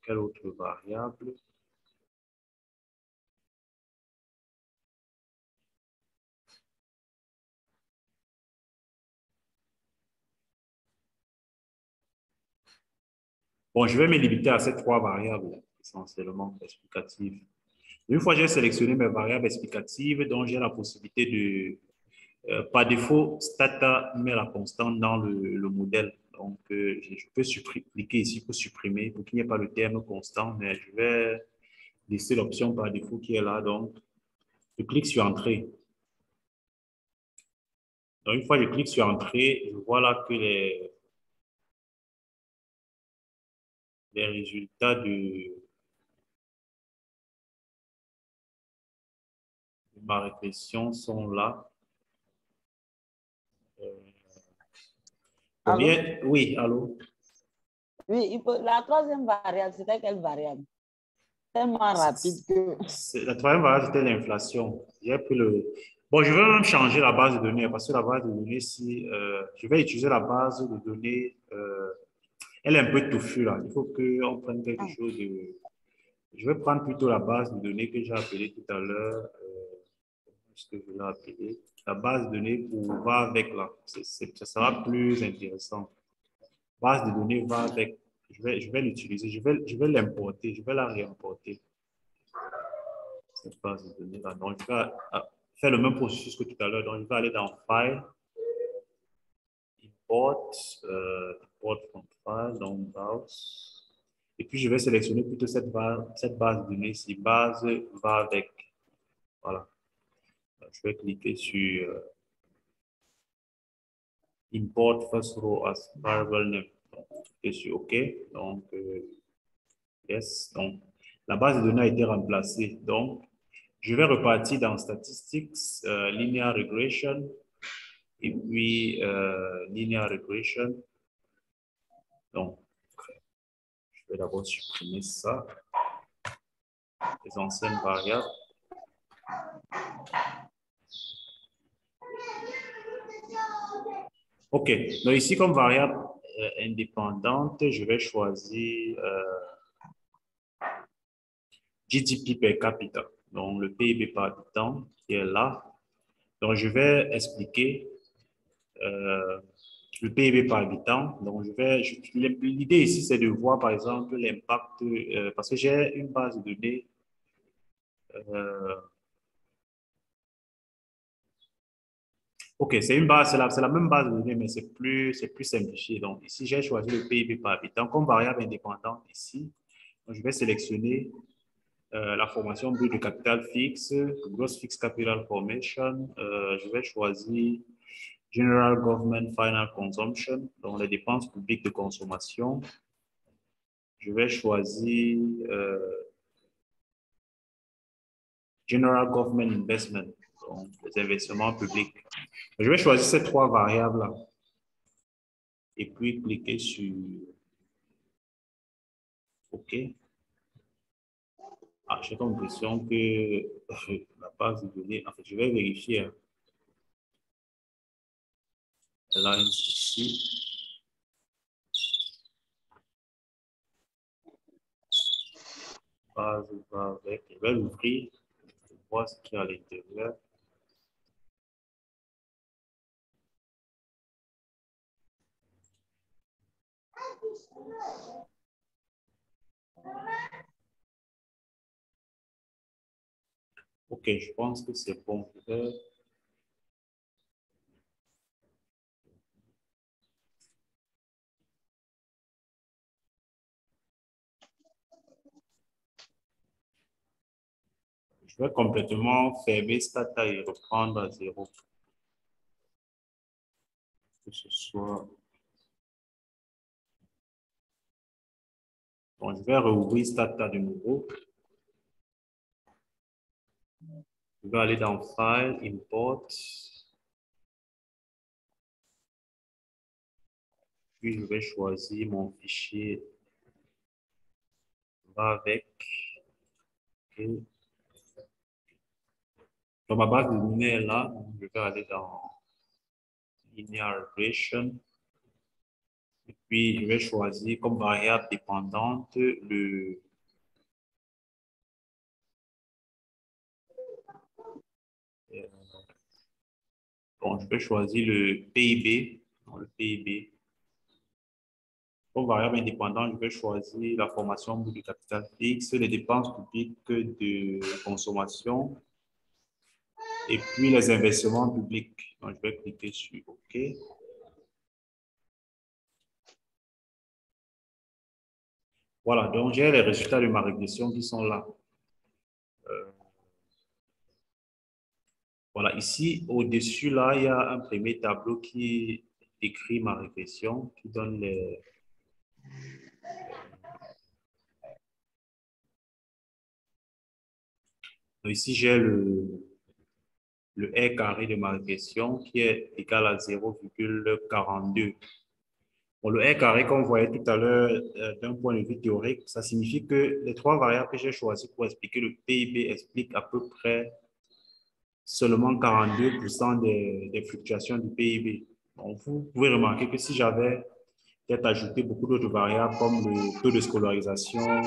quelle autre variable? Bon, je vais me limiter à ces trois variables, essentiellement explicatives. Une fois que j'ai sélectionné mes variables explicatives, donc j'ai la possibilité de, par défaut, Stata met la constante dans le modèle. Donc, je peux cliquer ici pour supprimer, pour qu'il n'y ait pas le terme constant, mais je vais laisser l'option par défaut qui est là. Donc, je clique sur Entrée. Donc, une fois que je clique sur Entrée, je vois là que les résultats de ma réflexion sont là.
Allô?
Oui, allô?
Oui, la troisième variable, c'était quelle variable? Tellement rapide que...
La troisième variable, c'était l'inflation. J'ai pris le... Bon, je vais même changer la base de données parce que la base de données, si je vais utiliser la base de données, elle est un peu touffue là. Il faut qu'on prenne quelque chose de... Je vais prendre plutôt la base de données que j'ai appelée tout à l'heure. Ce que je l'ai appelée. La base de données pour va avec là. Ça sera plus intéressant. Base de données va avec. Je vais l'utiliser. Je vais l'importer. Je vais la réimporter. Cette base de données là. Donc, je vais faire le même processus que tout à l'heure. Donc, je vais aller dans File, Import, Import from File, donc Browse. Et puis, je vais sélectionner plutôt cette base de données. Si base va avec. Voilà. Je vais cliquer sur Import first row as variable name. Donc, je suis OK. Donc, yes. Donc, la base de données a été remplacée. Donc, je vais repartir dans Statistics, Linear Regression, et puis Linear Regression. Donc, je vais d'abord supprimer ça, les anciennes variables. OK. Donc, ici, comme variable indépendante, je vais choisir GDP per capita, donc le PIB par habitant qui est là. Donc, je vais expliquer le PIB par habitant. Donc, l'idée ici, c'est de voir, par exemple, l'impact, parce que j'ai une base de données. OK, c'est la même base de données, mais c'est plus simplifié. Donc, ici, j'ai choisi le PIB par habitant comme variable indépendante ici. Donc, je vais sélectionner la formation brute de capital fixe, gross fixed capital formation. Je vais choisir General Government Final Consumption, donc les dépenses publiques de consommation. Je vais choisir General Government Investment, donc les investissements publics. Je vais choisir ces trois variables-là et puis cliquer sur OK. Ah, j'ai comme l'impression que la base de données, en fait, je vais vérifier. Hein. Là, ici. base va avec. Je vais l'ouvrir pour voir ce qu'il y a à l'intérieur. Ok, je pense que c'est bon pour faire. Je vais complètement fermer Stata et reprendre à 0. Que ce soit. Bon, je vais rouvrir Stata de nouveau. Je vais aller dans File, Import. Puis je vais choisir mon fichier va avec. Okay. Dans ma base de données est là, je vais aller dans Linear Regression. Et puis, je vais choisir comme variable dépendante le bon, je vais choisir le PIB. Le PIB. Comme variable indépendante, je vais choisir la formation brute du capital fixe, les dépenses publiques de consommation et puis les investissements publics. Donc, je vais cliquer sur OK. Voilà, donc j'ai les résultats de ma régression qui sont là. Voilà, ici, au-dessus, là, il y a un premier tableau qui décrit ma régression, qui donne les... Donc, ici, j'ai le R carré de ma régression qui est égal à 0,42. Bon, le R carré, comme vous voyez tout à l'heure, d'un point de vue théorique, ça signifie que les trois variables que j'ai choisies pour expliquer le PIB expliquent à peu près seulement 42% des fluctuations du PIB. Donc, vous pouvez remarquer que si j'avais peut-être ajouté beaucoup d'autres variables comme le taux de scolarisation.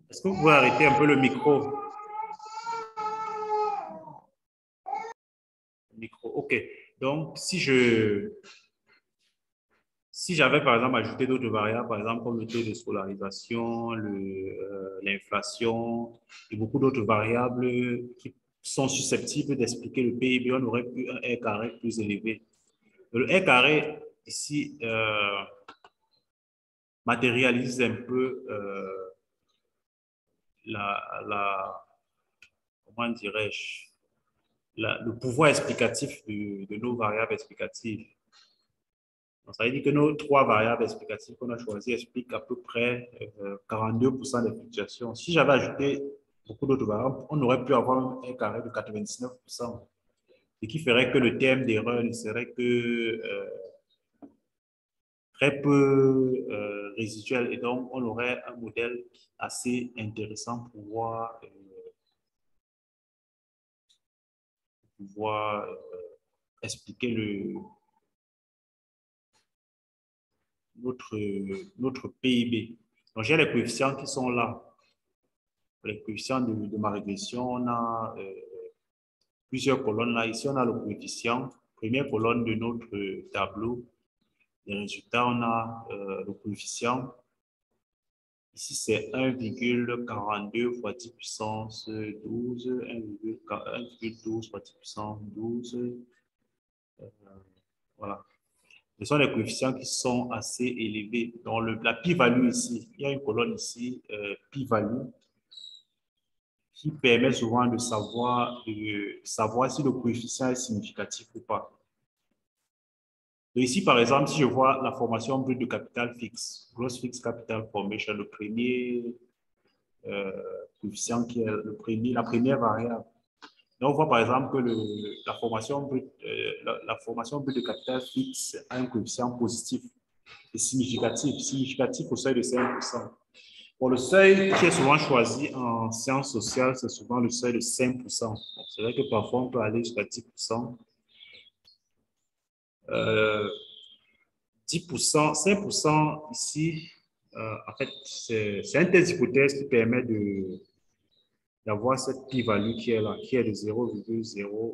Est-ce que vous pouvez arrêter un peu le micro? OK. Donc, si j'avais par exemple ajouté d'autres variables, par exemple comme le taux de scolarisation, l'inflation et beaucoup d'autres variables qui sont susceptibles d'expliquer le PIB, on aurait pu un R carré plus élevé. Le R carré, ici, matérialise un peu comment dirais-je, le pouvoir explicatif de nos variables explicatives. Donc, ça veut dire que nos trois variables explicatives qu'on a choisies expliquent à peu près 42% des fluctuations. Si j'avais ajouté beaucoup d'autres variables, on aurait pu avoir un carré de 99%, ce qui ferait que le terme d'erreur ne serait que très peu résiduel et donc on aurait un modèle assez intéressant pour pouvoir expliquer notre PIB. Donc, j'ai les coefficients qui sont là. Les coefficients de ma régression, on a plusieurs colonnes là. Ici, on a le coefficient. Première colonne de notre tableau. Les résultats, on a le coefficient. Ici, c'est 1,42 fois 10 puissance 12, 1,12 fois 10 puissance 12. Voilà. Ce sont des coefficients qui sont assez élevés. Dans la p-value ici, il y a une colonne ici, p-value, qui permet souvent de savoir si le coefficient est significatif ou pas. Donc ici, par exemple, si je vois la formation brute de capital fixe, gross fixed capital formation, le premier coefficient qui est la première variable. Donc, on voit par exemple que la formation brute de capital fixe a un coefficient positif et significatif au seuil de 5%. Bon, le seuil qui est souvent choisi en sciences sociales, c'est souvent le seuil de 5%. C'est vrai que parfois, on peut aller jusqu'à 10%. 10%, 5% ici, en fait, c'est un test d'hypothèse qui permet d'avoir cette p-value qui est là, qui est de 0,000,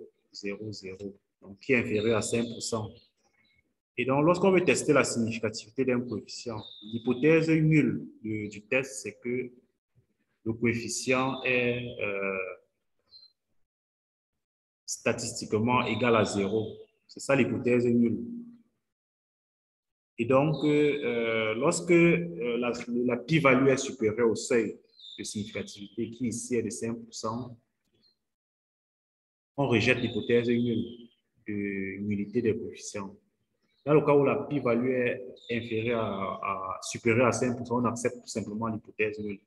donc qui est inférieure à 5%. Et donc, lorsqu'on veut tester la significativité d'un coefficient, l'hypothèse nulle du test, c'est que le coefficient est statistiquement égal à 0. C'est ça l'hypothèse nulle. Et donc, lorsque la p-value est supérieure au seuil de significativité, qui ici est de 5%, on rejette l'hypothèse nulle de nullité des coefficients. Dans le cas où la p-value est supérieure à 5%, on accepte tout simplement l'hypothèse nulle.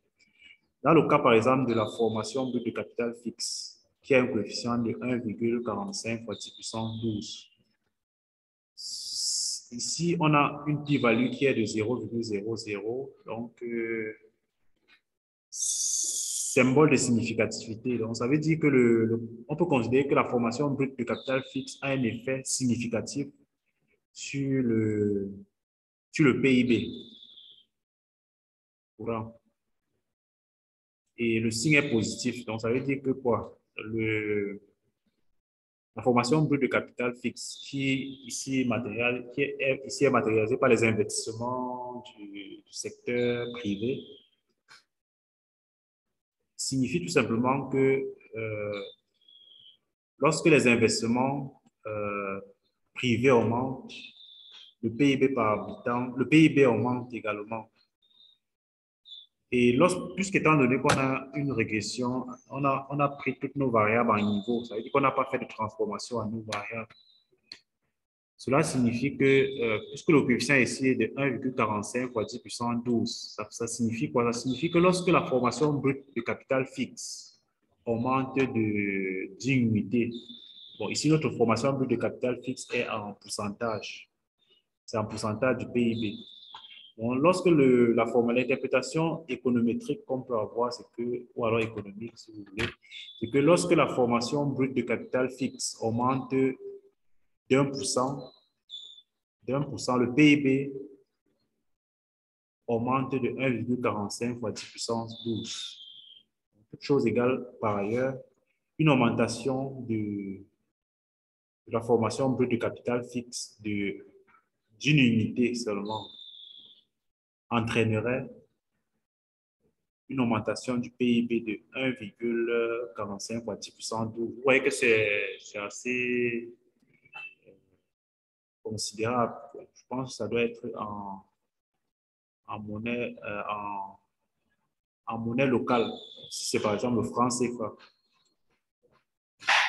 Dans le cas, par exemple, de la formation brute de capital fixe, qui a un coefficient de 1,45 fois 10 puissance 12, ici, on a une p-value qui est de 0,00, donc symbole de significativité. Donc, ça veut dire que on peut considérer que la formation brute de capital fixe a un effet significatif sur le PIB courant. Et le signe est positif. Donc, ça veut dire que quoi? La formation brute de capital fixe qui ici est matérialisée par les investissements du secteur privé signifie tout simplement que lorsque les investissements privés augmentent, le PIB par habitant, le PIB augmente également. Et puisqu'étant donné qu'on a une régression, on a pris toutes nos variables en niveau, ça veut dire qu'on n'a pas fait de transformation à nos variables. Cela signifie que, puisque le coefficient ici est de 1,45 fois 10 puissance 12, ça signifie quoi? Ça signifie que lorsque la formation brute de capital fixe augmente d'une unité, bon, ici notre formation brute de capital fixe est en pourcentage, c'est en pourcentage du PIB. Bon, lorsque l'interprétation économétrique qu'on peut avoir, c'est que, ou alors économique si vous voulez, c'est que lorsque la formation brute de capital fixe augmente d'1%, le PIB augmente de 1,45 fois 10 puissance 12. Toute chose égale par ailleurs, une augmentation de la formation brute de capital fixe d'une unité seulement entraînerait une augmentation du PIB de 1,45 fois 10 puissance 12. Vous voyez que c'est assez considérable. Je pense que ça doit être en monnaie, en monnaie locale. Si c'est par exemple le franc CFA.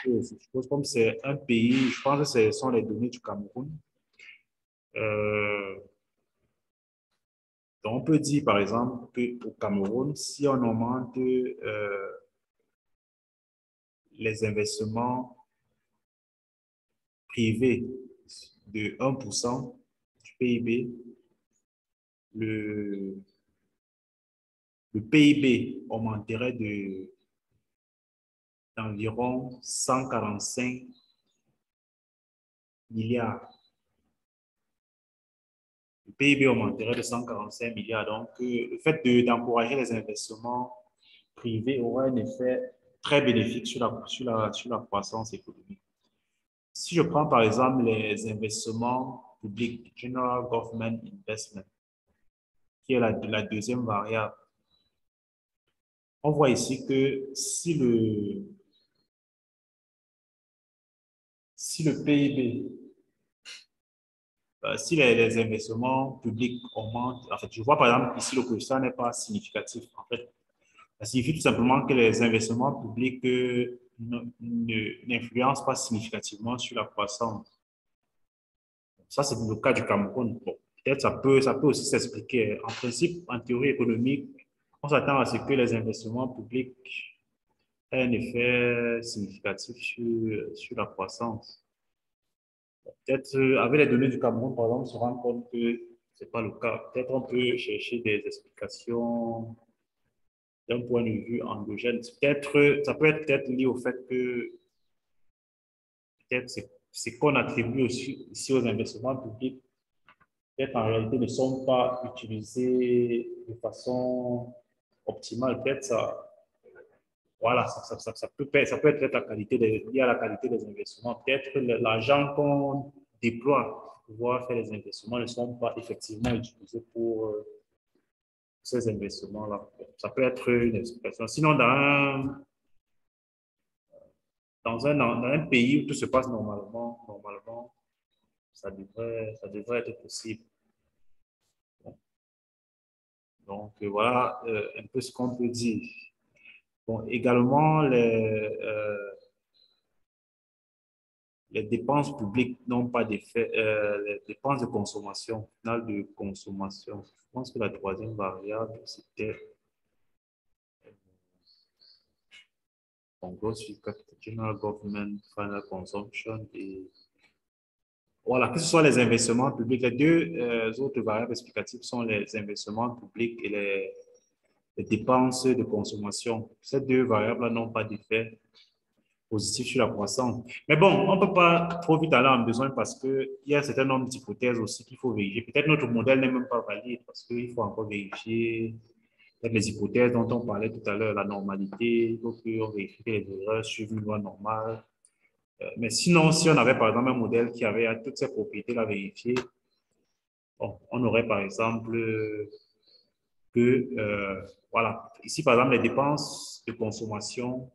Je suppose comme c'est un pays, je pense que ce sont les données du Cameroun. Donc on peut dire par exemple qu'au Cameroun, si on augmente les investissements privés de 1% du PIB, le PIB augmenterait d'environ 145 milliards. Le PIB augmenterait de 145 milliards. Donc, le fait d'encourager les investissements privés aura un effet très bénéfique sur la croissance économique. Si je prends par exemple les investissements publics, General Government Investment, qui est la deuxième variable, on voit ici que si le PIB, si les investissements publics augmentent, en fait, je vois par exemple ici le coefficient n'est pas significatif. En fait, ça signifie tout simplement que les investissements publics n'influencent pas significativement sur la croissance. Ça, c'est le cas du Cameroun. Bon, peut-être ça peut aussi s'expliquer. En principe, en théorie économique, on s'attend à ce que les investissements publics aient un effet significatif sur la croissance. Peut-être avec les données du Cameroun, par exemple, on se rend compte que ce n'est pas le cas. Peut-être on peut chercher des explications d'un point de vue endogène. Ça peut être peut-être lié au fait que peut-être c'est qu'on attribue aussi aux investissements publics peut-être en réalité ne sont pas utilisés de façon optimale. Peut-être ça, voilà, ça peut être la qualité lié à la qualité des investissements. Peut-être l'argent qu'on déploie pour pouvoir faire les investissements ne sont pas effectivement utilisés pour ces investissements-là. Ça peut être une explication. Sinon, dans un pays où tout se passe normalement, ça devrait être possible. Donc, voilà un peu ce qu'on peut dire. Bon, également, les dépenses publiques n'ont pas d'effet, les dépenses de consommation, finale de consommation. Je pense que la troisième variable, c'était gross general government, final consumption et voilà, que ce soit les investissements publics. Les deux autres variables explicatives sont les investissements publics et les dépenses de consommation. Ces deux variables n'ont pas d'effet positif sur la croissance. Mais bon, on ne peut pas trop vite aller en besoin parce qu'il y a un certain nombre d'hypothèses aussi qu'il faut vérifier. Peut-être notre modèle n'est même pas valide parce qu'il faut encore vérifier les hypothèses dont on parlait tout à l'heure, la normalité, il faut qu'on vérifie que les erreurs suivent une loi normale. Mais sinon, si on avait par exemple un modèle qui avait toutes ces propriétés-là vérifiées, bon, on aurait par exemple que, voilà, ici par exemple les dépenses de consommation.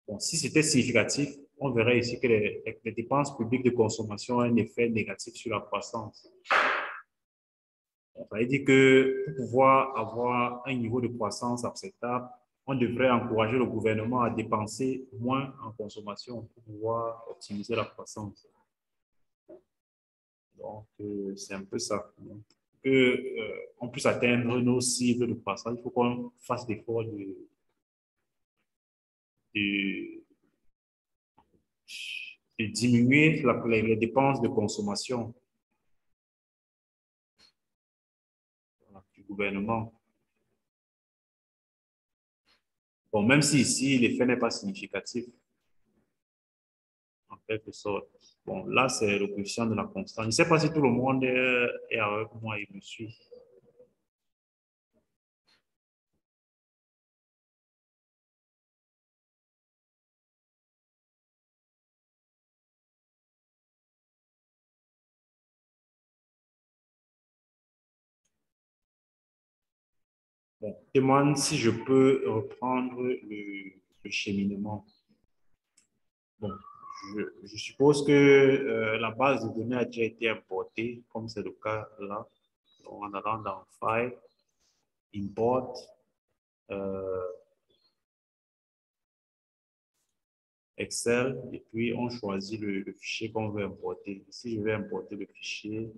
Bon, si c'était significatif, on verrait ici que les dépenses publiques de consommation ont un effet négatif sur la croissance. Ça veut dire que pour pouvoir avoir un niveau de croissance acceptable, on devrait encourager le gouvernement à dépenser moins en consommation pour pouvoir optimiser la croissance. Donc, c'est un peu ça. Donc, on puisse atteindre nos cibles de croissance, il faut qu'on fasse l'effort de diminuer les dépenses de consommation du gouvernement. Bon, même si ici, l'effet n'est pas significatif, en quelque sorte. Bon, là, c'est le coefficient de la constante. Je ne sais pas si tout le monde est avec moi et me suit. Bon, je demande si je peux reprendre le cheminement. Bon, je suppose que la base de données a déjà été importée, comme c'est le cas là. Donc, en allant dans File, Import, Excel, et puis on choisit le fichier qu'on veut importer. Ici, je vais importer le fichier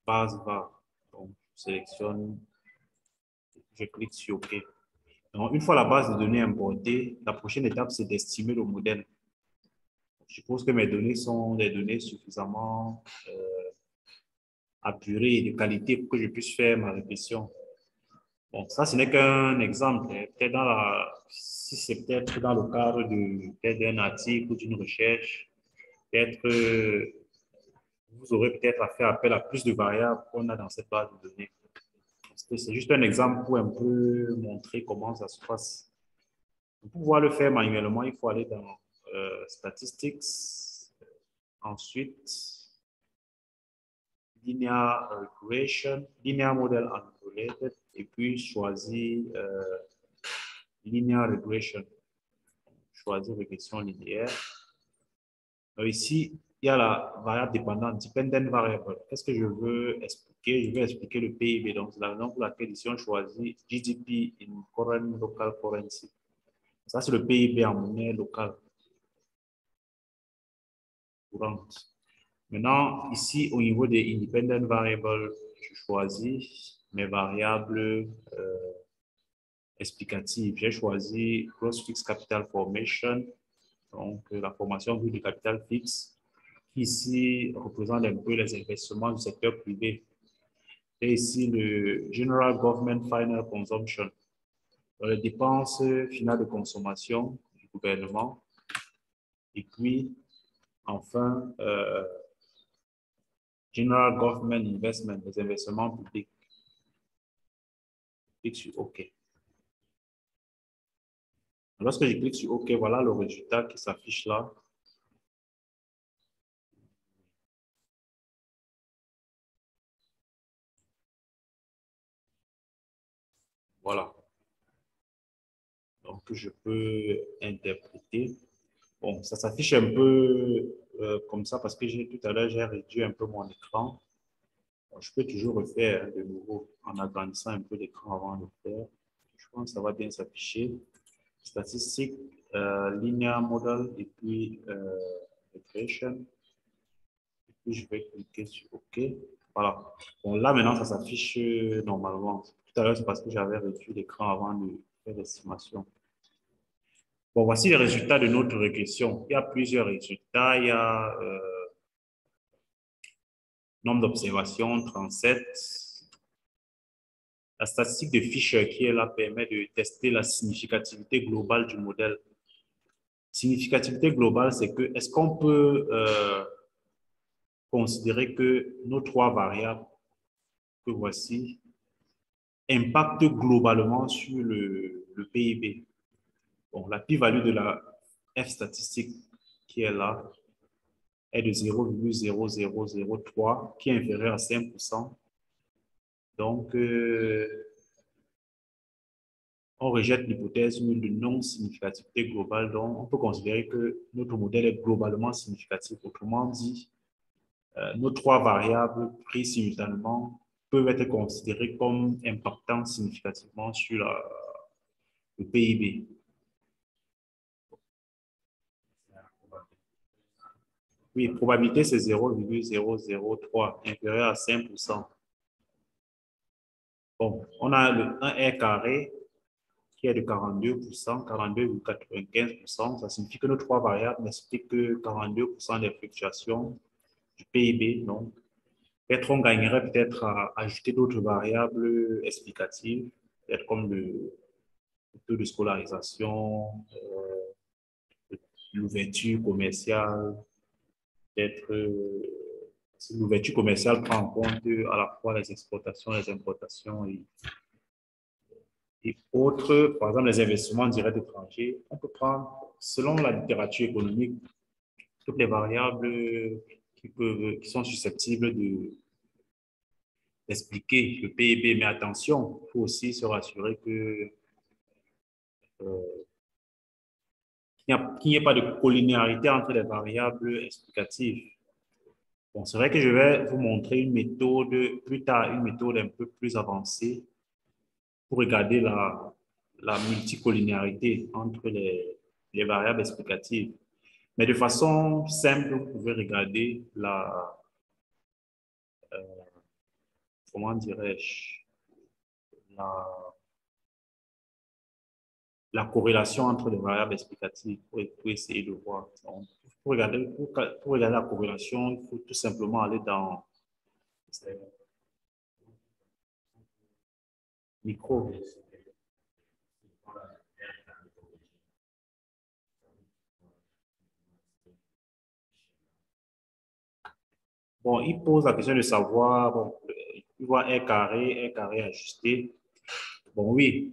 base var. Donc, je sélectionne, je clique sur OK. Donc, une fois la base de données importée, la prochaine étape, c'est d'estimer le modèle. Je suppose que mes données sont des données suffisamment apurées et de qualité pour que je puisse faire ma régression. Bon, ça, ce n'est qu'un exemple. Peut-être si c'est peut-être dans le cadre d'un article ou d'une recherche, peut-être vous aurez peut-être à faire appel à plus de variables qu'on a dans cette base de données. C'est juste un exemple pour un peu montrer comment ça se passe. Pour pouvoir le faire manuellement, il faut aller dans Statistics, ensuite Linear Regression, Linear Model Uncorrelated, et puis choisir Linear Regression. Choisir régression linéaire. Donc ici, il y a la variable dépendante, dependent variable. Qu'est-ce que je veux expliquer? Je veux expliquer le PIB. Donc, c'est la raison pour laquelle ici, on choisit GDP in current local currency. Ça, c'est le PIB en monnaie locale courante. Maintenant, ici, au niveau des independent variables, je choisis mes variables explicatives. J'ai choisi Gross Fixed Capital Formation, donc la formation brute de capital fixe, qui ici représente un peu les investissements du secteur privé. Et ici, le General Government Final Consumption, les dépenses finales de consommation du gouvernement. Et puis, enfin, General Government Investment, les investissements publics. Clique sur OK. Lorsque je clique sur OK, voilà le résultat qui s'affiche là. Voilà. Donc, je peux interpréter. Bon, ça s'affiche un peu comme ça parce que tout à l'heure, j'ai réduit un peu mon écran. Bon, je peux toujours refaire de nouveau en agrandissant un peu l'écran avant de le faire. Je pense que ça va bien s'afficher. Statistiques, linear model et puis regression. Et puis, je vais cliquer sur OK. Voilà. Bon, là, maintenant, ça s'affiche normalement. Tout à l'heure, c'est parce que j'avais réduit l'écran avant de faire l'estimation. Bon, voici les résultats de notre régression. Il y a plusieurs résultats. Il y a nombre d'observations, 37. La statistique de Fisher qui est là permet de tester la significativité globale du modèle. Significativité globale, c'est que est-ce qu'on peut considérer que nos trois variables que voici impactent globalement sur le PIB. Bon, la p-value de la F statistique qui est là est de 0,0003 qui est inférieur à 5%. Donc, on rejette l'hypothèse de non-significativité globale. Donc, on peut considérer que notre modèle est globalement significatif. Autrement dit, nos trois variables prises simultanément peuvent être considérées comme impactant significativement sur le PIB. Oui, probabilité, c'est 0,003, inférieur à 5%. Bon, on a le 1R carré qui est de 42%, 42,95%. Ça signifie que nos trois variables n'expliquent que 42% des fluctuations du PIB. Donc, peut-être on gagnerait peut-être à ajouter d'autres variables explicatives, peut-être comme le taux de scolarisation, l'ouverture commerciale, peut-être l'ouverture commerciale prend en compte à la fois les exportations, les importations et autres, par exemple les investissements directs étrangers. On peut prendre, selon la littérature économique, toutes les variables qui sont susceptibles d'expliquer le PIB. Mais attention, il faut aussi se rassurer que qu'il n'y ait pas de collinéarité entre les variables explicatives. Bon, c'est vrai que je vais vous montrer une méthode plus tard, une méthode un peu plus avancée pour regarder la multicollinéarité entre les variables explicatives. Mais de façon simple, vous pouvez regarder comment dirais-je, la corrélation entre les variables explicatives pour essayer de voir. Donc, pour regarder la corrélation, il faut tout simplement aller dans micro. Bon, il pose la question de savoir, bon, il voit R carré ajusté. Bon, oui.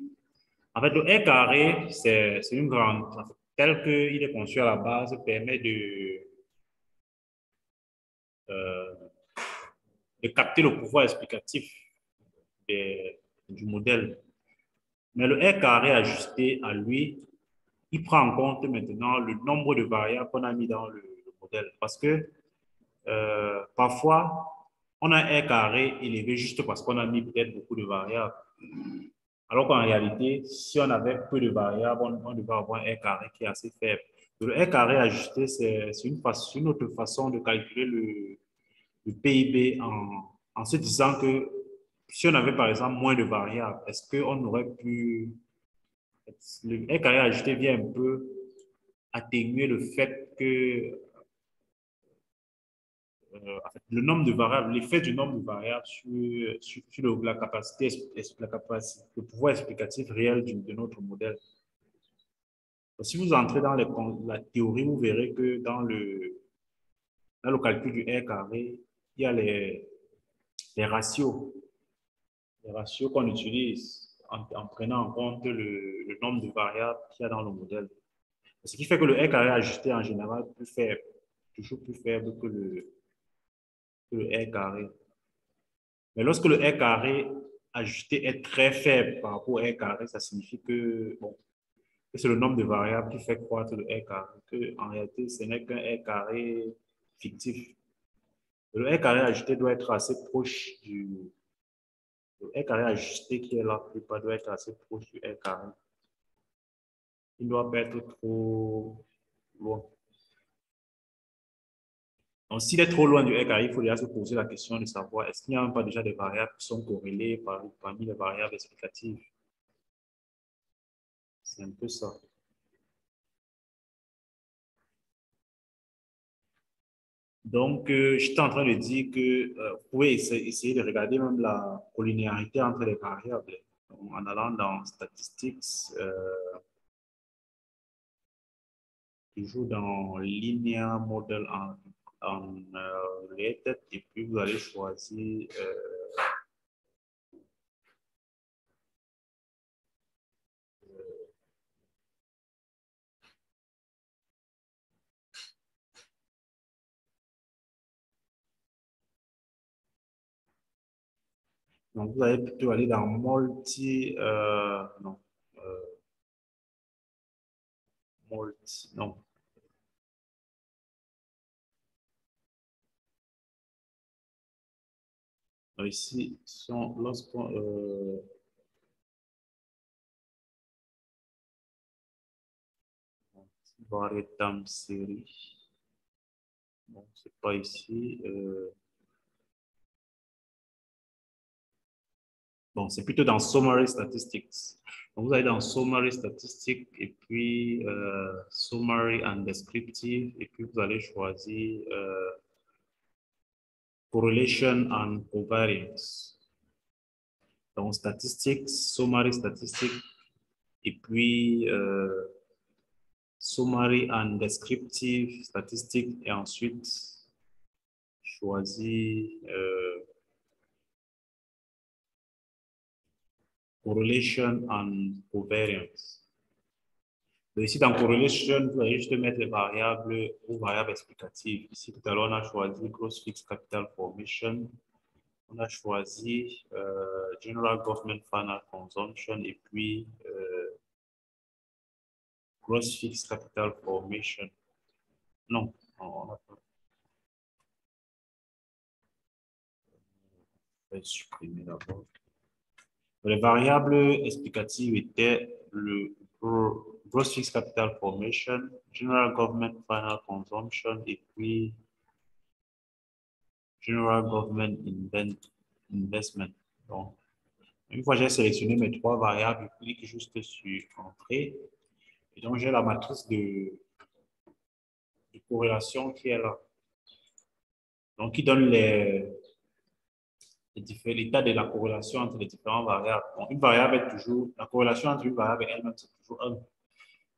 En fait, le R carré, c'est une grande, en fait, tel qu'il est conçu à la base, permet de capter le pouvoir explicatif du modèle. Mais le R carré ajusté à lui, il prend en compte maintenant le nombre de variables qu'on a mis dans le modèle. Parce que parfois, on a un R carré élevé juste parce qu'on a mis peut-être beaucoup de variables. Alors qu'en réalité, si on avait peu de variables, on devait avoir un R carré qui est assez faible. Le R carré ajusté, c'est une autre façon de calculer le PIB en se disant que si on avait par exemple moins de variables, est-ce qu'on aurait pu... Le R carré ajusté vient un peu atténuer le fait que le nombre de variables, l'effet du nombre de variables sur la capacité, le pouvoir explicatif réel de notre modèle. Si vous entrez dans la théorie, vous verrez que dans le calcul du R carré, il y a les ratios. Les ratios qu'on utilise en prenant en compte le nombre de variables qu'il y a dans le modèle. Ce qui fait que le R carré ajusté en général est plus faible, toujours plus faible que le R carré. Mais lorsque le R carré ajusté est très faible par rapport au R carré, ça signifie que, bon, que c'est le nombre de variables qui fait croître le R carré, que en réalité, ce n'est qu'un R carré fictif. Le R carré ajusté doit être assez proche le R carré ajusté qui est là, doit être assez proche du R carré. Il ne doit pas être trop loin. Donc, s'il est trop loin du R carré, il faut déjà se poser la question de savoir est-ce qu'il n'y a pas déjà des variables qui sont corrélées parmi les variables explicatives. C'est un peu ça. Donc, j'étais en train de dire que vous pouvez essayer de regarder même la collinéarité entre les variables. Donc, en allant dans Statistics, toujours dans Linear Model en Related, et puis vous allez choisir donc vous allez plutôt aller dans non, non. Donc, ici, lorsqu'on variable time série, bon, c'est pas ici. Bon, c'est plutôt dans Summary Statistics. Donc, vous allez dans Summary Statistics et puis Summary and Descriptive et puis vous allez choisir Correlation and Covariance. Donc, Statistics, Summary Statistics et puis Summary and Descriptive Statistics et ensuite choisir Correlation and Covariance. Donc ici, dans Correlation, vous allez juste mettre les variables ou variables explicatives. Ici, tout à l'heure, on a choisi Gross Fixed Capital Formation. On a choisi General Government Final Consumption et puis Gross Fixed Capital Formation. Non, on n'a pas. Je vais supprimer d'abord. Les variables explicatives étaient le Gross Fixed Capital Formation, General Government Final Consumption et puis General Government Investment. Donc, une fois que j'ai sélectionné mes trois variables, je clique juste sur Entrée. Et donc, j'ai la matrice de corrélation qui est là. Donc, qui donne l'état de la corrélation entre les différentes variables. Donc, une variable est toujours, la corrélation entre une variable et elle-même, c'est toujours 1.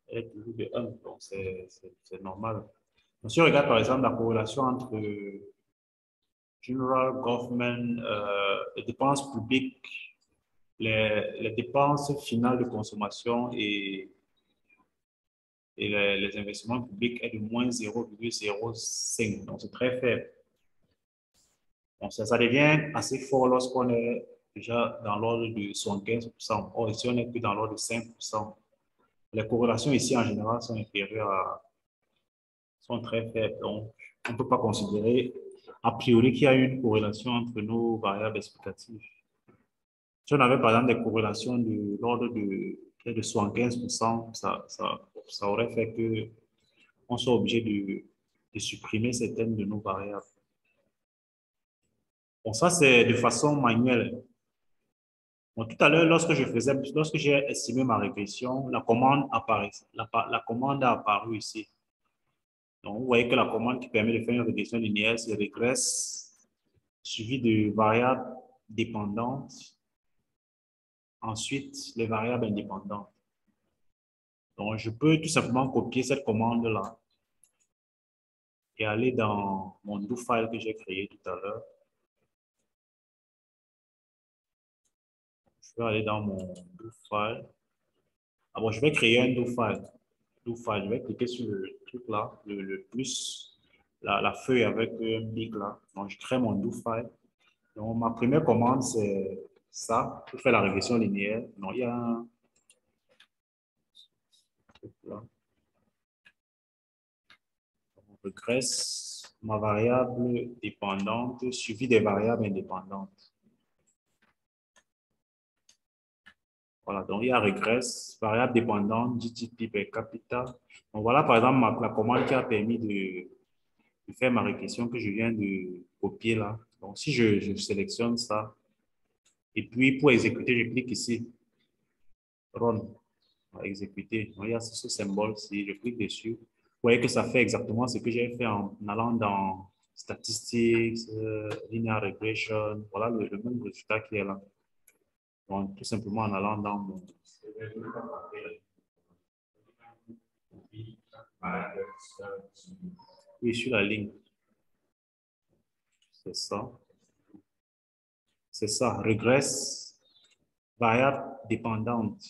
Elle est toujours de 1, donc c'est normal. Donc, si on regarde par exemple la corrélation entre General Government, les dépenses publiques, les dépenses finales de consommation et les investissements publics est de moins 0,05. Donc, c'est très faible. Donc, ça devient assez fort lorsqu'on est déjà dans l'ordre de 75%. Or, ici, on n'est plus dans l'ordre de 5%. Les corrélations ici, en général, sont inférieures sont très faibles. Donc, on ne peut pas considérer a priori qu'il y a une corrélation entre nos variables explicatives. Si on avait par exemple des corrélations de l'ordre de 75%, ça aurait fait qu'on soit obligé de supprimer certaines de nos variables. Bon, ça c'est de façon manuelle. Bon, tout à l'heure, lorsque j'ai estimé ma régression, la commande apparaît. La commande a apparu ici. Donc, vous voyez que la commande qui permet de faire une régression linéaire, c'est régresse suivi de variables dépendantes. Ensuite, les variables indépendantes. Donc, je peux tout simplement copier cette commande-là et aller dans mon do file que j'ai créé tout à l'heure. Je vais aller dans mon do file. Ah bon, je vais créer un do file. Do file, je vais cliquer sur le truc là, le plus, la feuille avec un big là. Donc, je crée mon do file. Donc, ma première commande, c'est ça, pour faire la régression linéaire. Donc, il y a un truc là. On regresse ma variable dépendante suivie des variables indépendantes. Voilà, donc il y a regresse, variable dépendante, GTP per capita. Donc voilà par exemple la commande qui a permis de faire ma régression que je viens de copier là. Donc si je sélectionne ça, et puis pour exécuter, je clique ici, Run, exécuter. Donc il y a ce symbole, si je clique dessus, vous voyez que ça fait exactement ce que j'ai fait en allant dans Statistics, Linear Regression, voilà le même résultat qui est là. Donc tout simplement en allant dans mon... Oui, sur la ligne. C'est ça. C'est ça. Regresse, variable dépendante.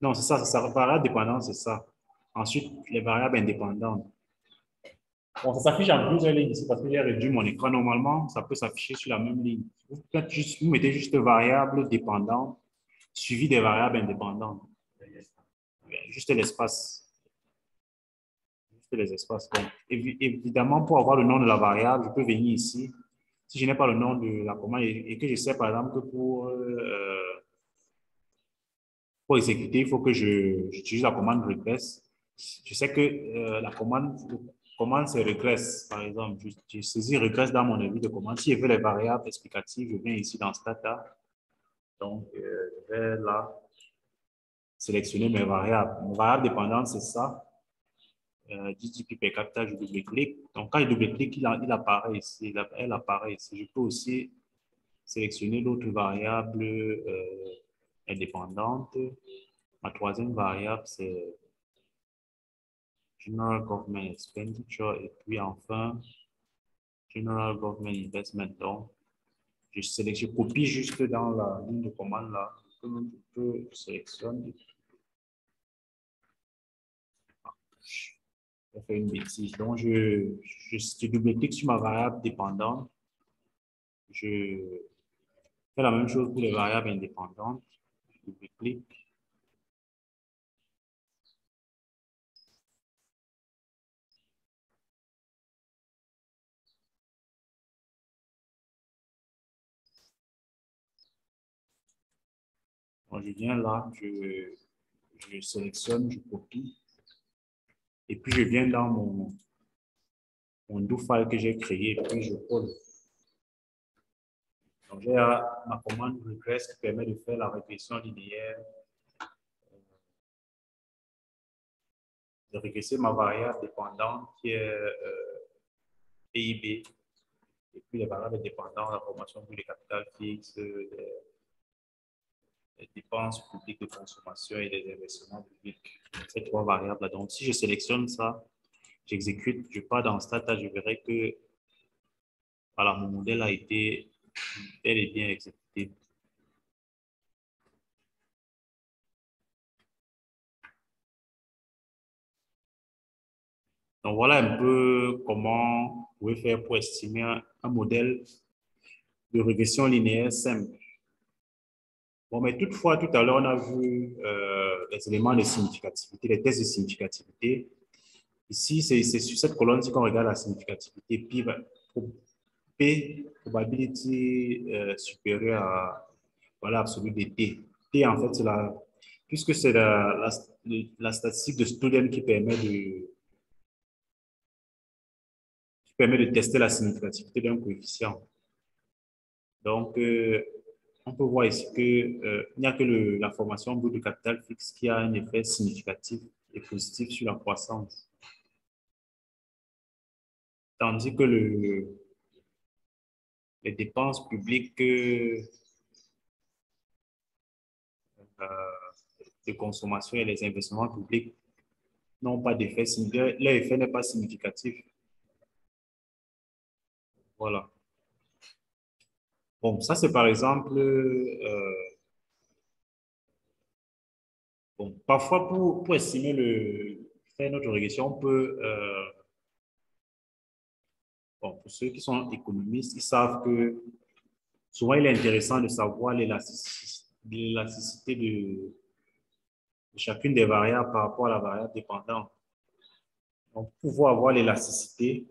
Non, c'est ça, c'est ça. Variable dépendante, c'est ça. Ensuite, les variables indépendantes. Bon, ça s'affiche en plusieurs lignes ici parce que j'ai réduit mon écran. Normalement, ça peut s'afficher sur la même ligne. Vous mettez juste variable dépendante suivi des variables indépendantes. Juste l'espace. Juste les espaces. Donc, évidemment, pour avoir le nom de la variable, je peux venir ici. Si je n'ai pas le nom de la commande et que je sais, par exemple, que pour exécuter, il faut que j'utilise la commande regress. Je sais que la commande c'est regress, par exemple. Je saisis regress dans mon avis de commande. Si je veux les variables explicatives, je viens ici dans Stata. Donc, je vais là sélectionner mes variables. Mes variables dépendantes, c'est ça. GTP per capita, je double-clique. Donc, quand je double-clique, il apparaît ici. Elle apparaît ici. Je peux aussi sélectionner l'autre variable indépendante. Ma troisième variable, c'est General Government Expenditure. Et puis enfin, General Government Investment. Donc, je copie juste dans la ligne de commande là. Je sélectionne. Je fais une bêtise. Donc, je double-clique sur ma variable dépendante. Je fais la même chose pour les variables indépendantes. Je double-clique. Donc, je viens là, je sélectionne, je copie. Et puis, je viens dans mon do file que j'ai créé, et puis je colle. Donc, j'ai ma commande regress qui permet de faire la régression linéaire, de régresser ma variable dépendante qui est PIB, et puis les variables dépendantes, la formation pour les capitales fixes, les dépenses publiques de consommation et les investissements publics. Ces trois variables-là. Donc, si je sélectionne ça, j'exécute, je pars dans Stata, je verrai que voilà, mon modèle a été bel et bien exécuté. Donc, voilà un peu comment vous pouvez faire pour estimer un modèle de régression linéaire simple. Bon, mais toutefois, tout à l'heure, on a vu les éléments de significativité, les tests de significativité. Ici, c'est sur cette colonne-ci qu'on regarde la significativité. P, probability supérieure à voilà, absolue de T. T, en fait, c'est puisque c'est la statistique de Student qui permet de tester la significativité d'un coefficient. Donc, on peut voir ici qu'il n'y a que la formation brute de capital fixe qui a un effet significatif et positif sur la croissance. Tandis que les dépenses publiques de consommation et les investissements publics n'ont pas d'effet, leur effet n'est pas significatif. Voilà. Bon, ça c'est par exemple, bon, parfois pour estimer faire notre régression, on peut, bon, pour ceux qui sont économistes, ils savent que souvent il est intéressant de savoir l'élasticité de chacune des variables par rapport à la variable dépendante. Donc, pour pouvoir avoir l'élasticité,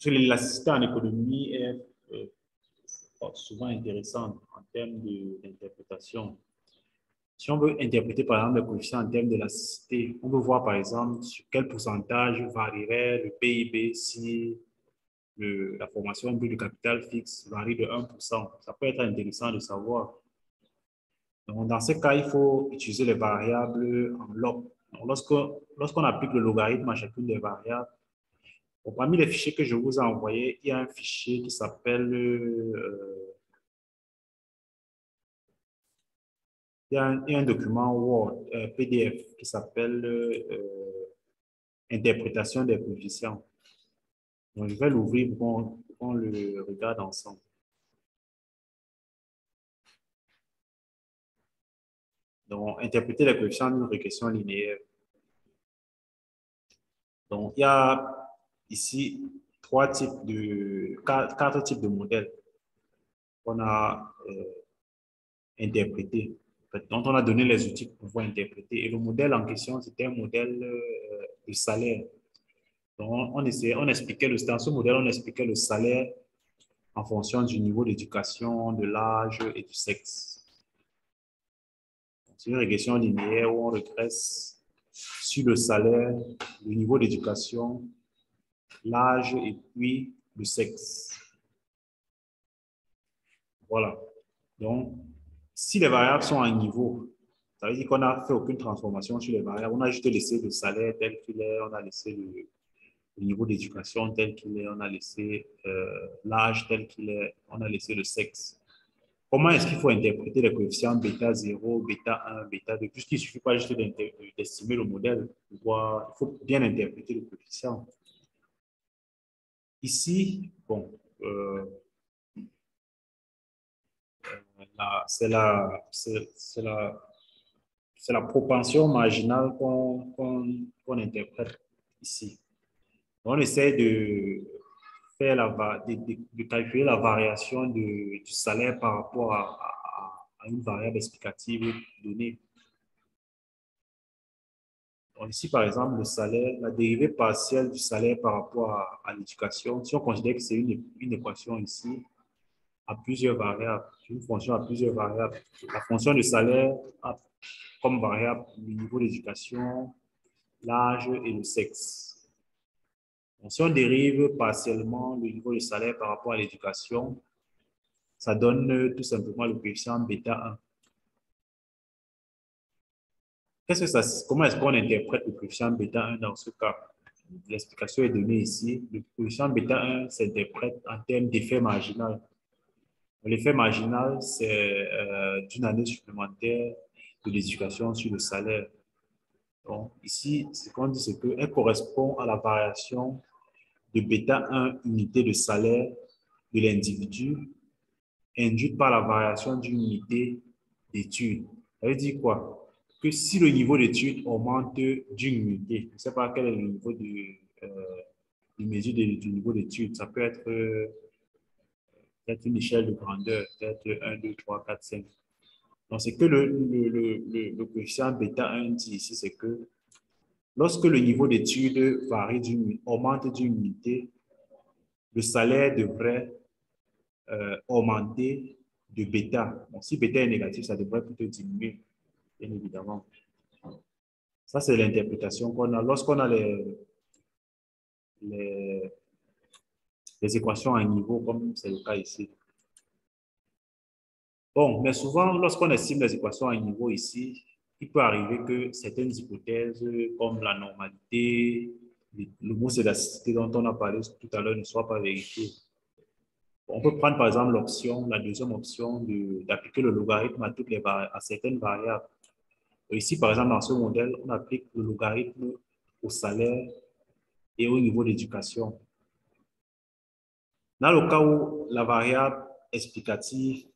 l'élasticité en économie est souvent intéressante en termes d'interprétation. Si on veut interpréter par exemple le coefficient en termes d'élasticité, on veut voir par exemple sur quel pourcentage varierait le PIB si la formation brute de capital fixe varie de 1%. Ça peut être intéressant de savoir. Donc, dans ce cas, il faut utiliser les variables en log. Lorsqu'on applique le logarithme à chacune des variables, bon, parmi les fichiers que je vous ai envoyés, il y a un fichier qui s'appelle il y a un document Word, PDF qui s'appelle interprétation des coefficients. Donc, je vais l'ouvrir pour qu'on le regarde ensemble. Donc, interpréter les coefficients d'une régression linéaire. Donc, il y a ici quatre types de modèles qu'on a interprétés, dont on a donné les outils pour pouvoir interpréter. Et le modèle en question, c'était un modèle de salaire. Donc, on expliquait dans ce modèle, on expliquait le salaire en fonction du niveau d'éducation, de l'âge et du sexe. C'est une régression linéaire où on regresse sur le salaire, le niveau d'éducation, l'âge et puis le sexe. Voilà. Donc, si les variables sont à niveau, ça veut dire qu'on n'a fait aucune transformation sur les variables. On a juste laissé le salaire tel qu'il est, on a laissé le niveau d'éducation tel qu'il est, on a laissé l'âge tel qu'il est, on a laissé le sexe. Comment est-ce qu'il faut interpréter les coefficients bêta 0, bêta 1, bêta 2? Puisqu'il ne suffit pas juste d'estimer le modèle. Il faut bien interpréter le coefficient. Ici, bon, c'est la propension marginale qu'on interprète ici. On essaie de calculer la variation du salaire par rapport à une variable explicative donnée. Donc ici, par exemple, le salaire, la dérivée partielle du salaire par rapport à l'éducation, si on considère que c'est une équation ici, à plusieurs variables, une fonction à plusieurs variables. La fonction de salaire a comme variable le niveau d'éducation, l'âge et le sexe. Donc, si on dérive partiellement le niveau de salaire par rapport à l'éducation, ça donne tout simplement le coefficient bêta 1. Comment est-ce qu'on interprète le coefficient bêta 1 dans ce cas? L'explication est donnée ici. Le coefficient bêta 1 s'interprète en termes d'effet marginal. L'effet marginal, c'est d'une année supplémentaire de l'éducation sur le salaire. Donc, ici, ce qu'on dit, c'est qu'elle correspond à la variation de bêta 1 unité de salaire de l'individu induite par la variation d'une unité d'étude. Ça veut dire quoi? Que si le niveau d'étude augmente d'une unité, je ne sais pas quel est le niveau de mesure du niveau d'étude, ça peut être peut-être une échelle de grandeur, peut-être 1, 2, 3, 4, 5. Donc, c'est que le coefficient bêta 1 dit ici, c'est que lorsque le niveau d'étude augmente d'une unité, le salaire devrait augmenter de bêta. Donc, si bêta est négatif, ça devrait plutôt diminuer, bien évidemment. Ça, c'est l'interprétation qu'on a. Lorsqu'on a les équations à niveau, comme c'est le cas ici. Bon, mais souvent, lorsqu'on estime les équations à niveau ici, il peut arriver que certaines hypothèses, comme la normalité, le mot élasticité dont on a parlé tout à l'heure, ne soient pas vérifiées. On peut prendre par exemple la deuxième option d'appliquer le logarithme à certaines variables. Ici, par exemple, dans ce modèle, on applique le logarithme au salaire et au niveau d'éducation. Dans le cas où la variable explicative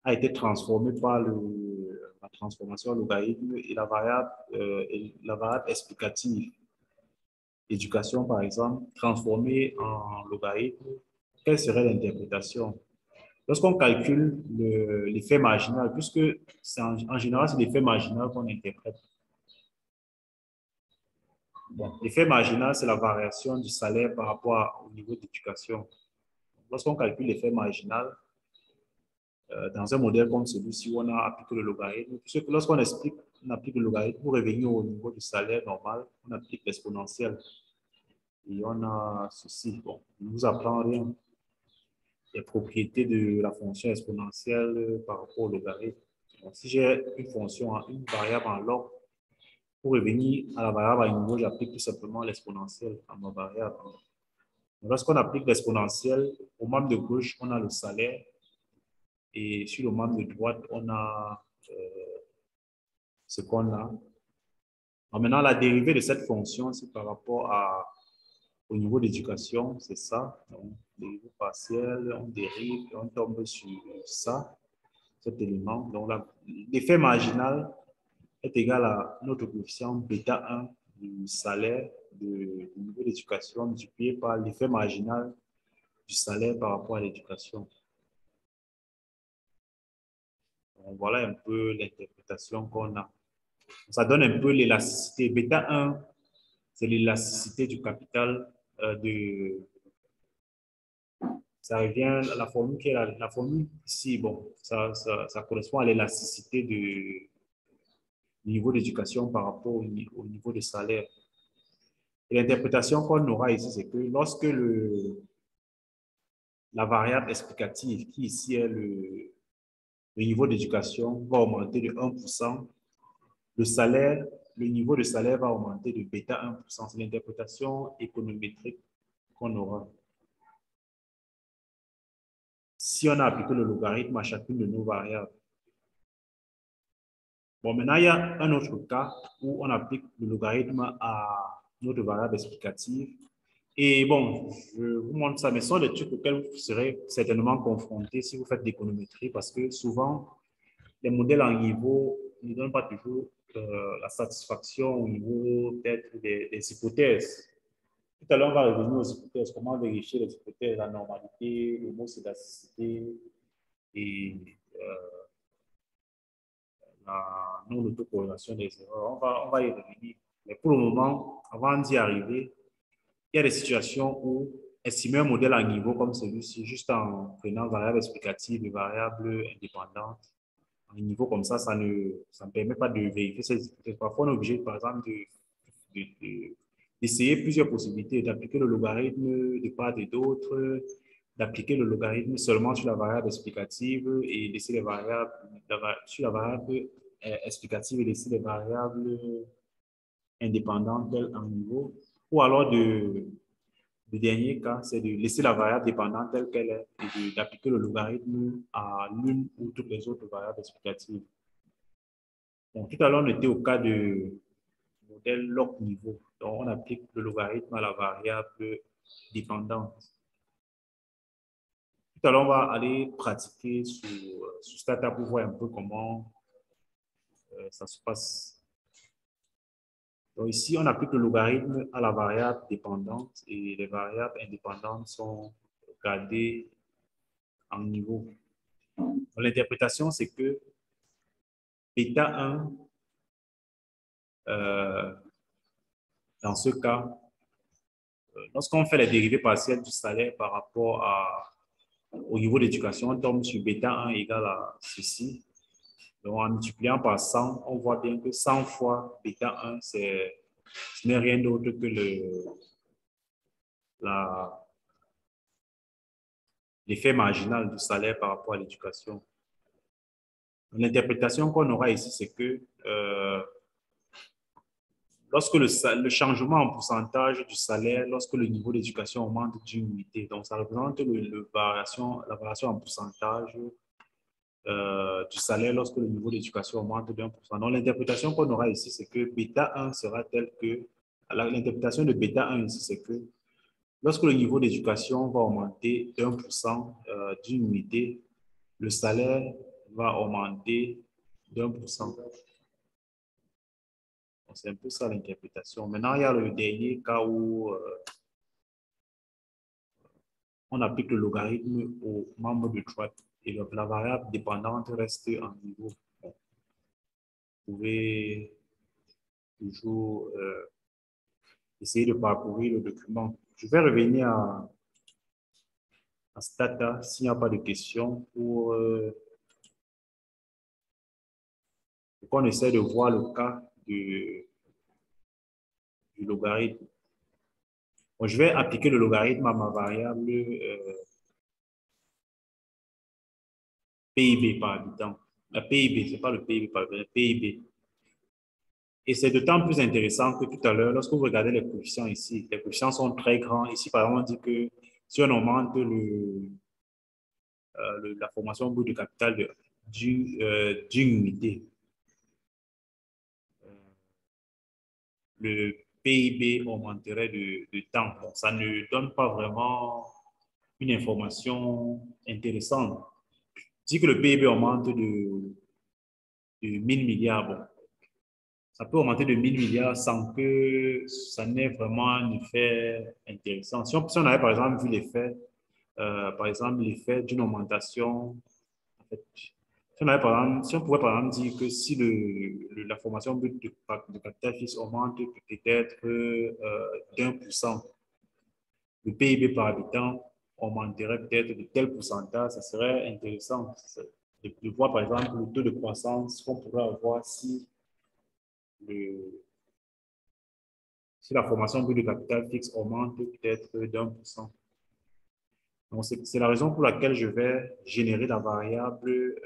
a été transformée par la transformation logarithme et la variable explicative éducation, par exemple, transformée en logarithme, quelle serait l'interprétation? Lorsqu'on calcule l'effet marginal, puisque en général, c'est l'effet marginal qu'on interprète. Bon, l'effet marginal, c'est la variation du salaire par rapport au niveau d'éducation. Lorsqu'on calcule l'effet marginal, dans un modèle comme celui-ci, où on a appliqué le logarithme, puisque lorsqu'on on applique le logarithme pour revenir au niveau du salaire normal, on applique l'exponentielle. Et on a ceci. Bon, je ne vous apprends rien. Les propriétés de la fonction exponentielle par rapport au logarithme. Donc, si j'ai une variable en log, pour revenir à la variable à niveau, j'applique tout simplement l'exponentielle à ma variable. Lorsqu'on applique l'exponentielle, au membre de gauche, on a le salaire. Et sur le membre de droite, on a ce qu'on a. Alors maintenant, la dérivée de cette fonction, c'est par rapport au niveau d'éducation, c'est ça. Donc, dérivée partielle, on dérive et on tombe sur ça, cet élément. Donc, l'effet marginal est égal à notre coefficient bêta 1 du salaire du niveau d'éducation multiplié par l'effet marginal du salaire par rapport à l'éducation. Voilà un peu l'interprétation qu'on a. Ça donne un peu l'élasticité. Bêta 1, c'est l'élasticité du capital ça revient à la formule qui est la formule ici. Bon, ça correspond à l'élasticité du niveau d'éducation par rapport au niveau de salaire. Et l'interprétation qu'on aura ici, c'est que lorsque la variable explicative, qui ici est le niveau d'éducation, va augmenter de 1%, le niveau de salaire va augmenter de bêta 1%. C'est l'interprétation économétrique qu'on aura. Si on a appliqué le logarithme à chacune de nos variables. Bon, maintenant, il y a un autre cas où on applique le logarithme à notre variable explicative. Et bon, je vous montre ça, mais ce sont des trucs auxquels vous serez certainement confrontés si vous faites l'économétrie, parce que souvent, les modèles en niveau ne donnent pas toujours la satisfaction au niveau peut-être des hypothèses. Tout à l'heure, on va revenir aux hypothèses, comment vérifier les hypothèses, la normalité, l'homocédasticité et la non-autocorrélation des erreurs. On va y revenir. Mais pour le moment, avant d'y arriver, il y a des situations où estimer un modèle à niveau comme celui-ci, juste en prenant variables explicatives et variables indépendantes, à un niveau comme ça ne permet pas de vérifier ces hypothèses. Parfois, on est obligé, par exemple, d'essayer plusieurs possibilités, d'appliquer le logarithme de part et d'autre, d'appliquer le logarithme seulement sur la variable explicative et laisser les variables, sur la variable explicative et laisser les variables indépendantes en niveau, ou alors le dernier cas, c'est de laisser la variable dépendante telle qu'elle est et d'appliquer le logarithme à l'une ou toutes les autres variables explicatives. Donc, tout à l'heure, on était au cas de modèle log niveau. Donc, on applique le logarithme à la variable dépendante. Tout à l'heure, on va aller pratiquer sur Stata pour voir un peu comment ça se passe. Donc ici, on applique le logarithme à la variable dépendante et les variables indépendantes sont gardées en niveau. L'interprétation, c'est que bêta 1, dans ce cas, lorsqu'on fait les dérivées partielles du salaire par rapport au niveau d'éducation, on tombe sur bêta 1 égale à ceci. Donc, en multipliant par 100, on voit bien que 100 fois bêta 1, ce n'est rien d'autre que l'effet marginal du salaire par rapport à l'éducation. L'interprétation qu'on aura ici, c'est que lorsque le changement en pourcentage du salaire, lorsque le niveau d'éducation augmente d'une unité. Donc, ça représente la variation en pourcentage du salaire lorsque le niveau d'éducation augmente d'1%. Donc, l'interprétation qu'on aura ici, c'est que bêta 1 sera telle que, l'interprétation de bêta 1 ici, c'est que lorsque le niveau d'éducation va augmenter d'1% d'une unité, le salaire va augmenter d'1%. C'est un peu ça l'interprétation. Maintenant, il y a le dernier cas où on applique le logarithme aux membres de droite et la variable dépendante reste en niveau. Bon, vous pouvez toujours essayer de parcourir le document. Je vais revenir à Stata s'il n'y a pas de questions pour qu'on essaie de voir le cas du logarithme. Bon, je vais appliquer le logarithme à ma variable PIB par habitant. La PIB, ce n'est pas le PIB par habitant, le PIB. Et c'est d'autant plus intéressant que tout à l'heure, lorsque vous regardez les coefficients ici, les coefficients sont très grands. Ici, par exemple, on dit que si on augmente la formation brute de capital d'une unité, le PIB augmenterait de temps. Donc, ça ne donne pas vraiment une information intéressante. Dit que le PIB augmente de 1000 milliards. Bon, ça peut augmenter de 1000 milliards sans que ça n'ait vraiment un effet intéressant. Si on avait par exemple vu l'effet, par exemple l'effet d'une augmentation, en fait, si on pouvait par exemple dire que si la formation brute de capital fixe augmente peut-être d'1%, le PIB par habitant augmenterait peut-être de tel pourcentage, ça serait intéressant de voir par exemple le taux de croissance qu'on pourrait avoir si la formation brute de capital fixe augmente peut-être d'1%. Donc, c'est la raison pour laquelle je vais générer la variable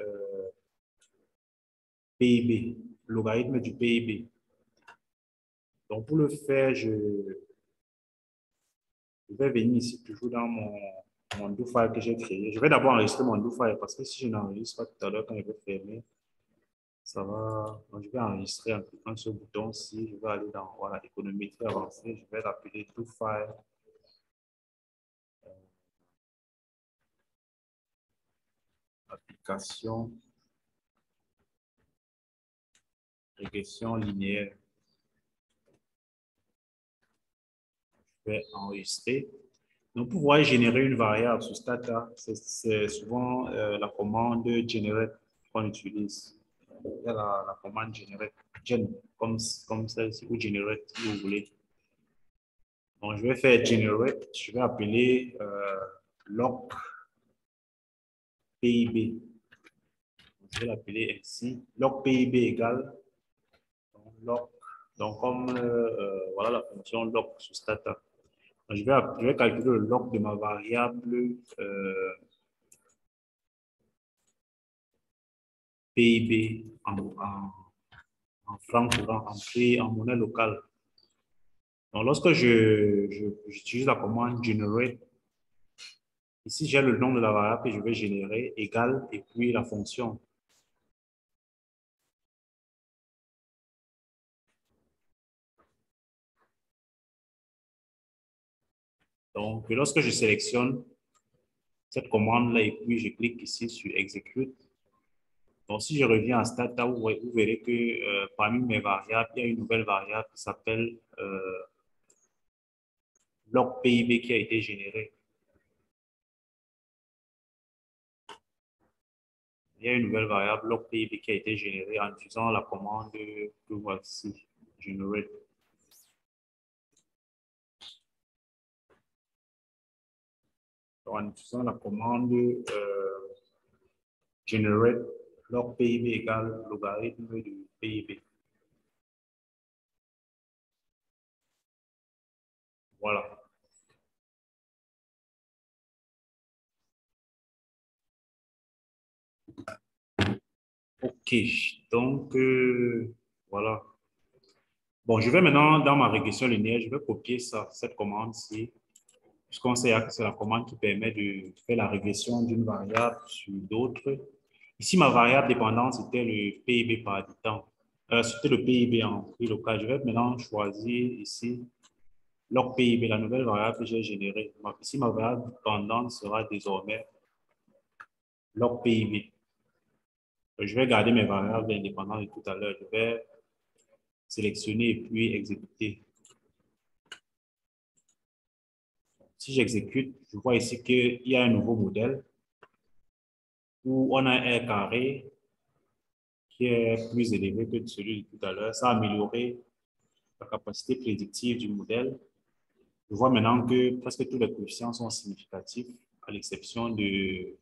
PIB, logarithme du PIB. Donc, pour le faire, je vais venir ici toujours dans mon do-file que j'ai créé. Je vais d'abord enregistrer mon do-file parce que si je n'enregistre pas tout à l'heure, quand je vais fermer, ça va. Donc, je vais enregistrer en cliquant sur le bouton. Si je vais aller dans voilà, économétrie avancée, je vais l'appeler do-file. Application, régression linéaire. Je vais enregistrer. Donc, pour pouvoir générer une variable sur Stata, c'est souvent la commande generate qu'on utilise. Il y a la commande generate, comme celle-ci, ou generate, si vous voulez. Donc, je vais faire generate, je vais appeler loc PIB. Je vais l'appeler ainsi. Loc PIB égale loc. Donc, comme voilà la fonction loc sur Stata. Donc, je vais calculer le log de ma variable PIB en francs courants, en monnaie locale. Donc, lorsque j'utilise la commande generate, ici j'ai le nom de la variable que je vais générer, égal, et puis la fonction. Donc, lorsque je sélectionne cette commande-là et puis je clique ici sur Execute, donc si je reviens à Stata, vous verrez que parmi mes variables, il y a une nouvelle variable qui s'appelle log PIB qui a été généré. Il y a une nouvelle variable log PIB qui a été générée en utilisant la commande que voici, generate. Donc, en utilisant la commande generate log PIB égale logarithme du PIB. Voilà. OK. Donc, voilà. Bon, je vais maintenant dans ma régression linéaire, je vais copier ça, cette commande-ci, puisqu'on sait que c'est la commande qui permet de faire la régression d'une variable sur d'autres. Ici, ma variable dépendante, c'était le PIB par habitant. C'était le PIB en prix local. Je vais maintenant choisir ici log PIB, la nouvelle variable que j'ai générée. Ici, ma variable dépendante sera désormais log PIB. Je vais garder mes variables indépendantes de tout à l'heure. Je vais sélectionner et puis exécuter. Si j'exécute, je vois ici qu'il y a un nouveau modèle où on a un R carré qui est plus élevé que celui de tout à l'heure. Ça a amélioré la capacité prédictive du modèle. Je vois maintenant que presque tous les coefficients sont significatifs, à l'exception des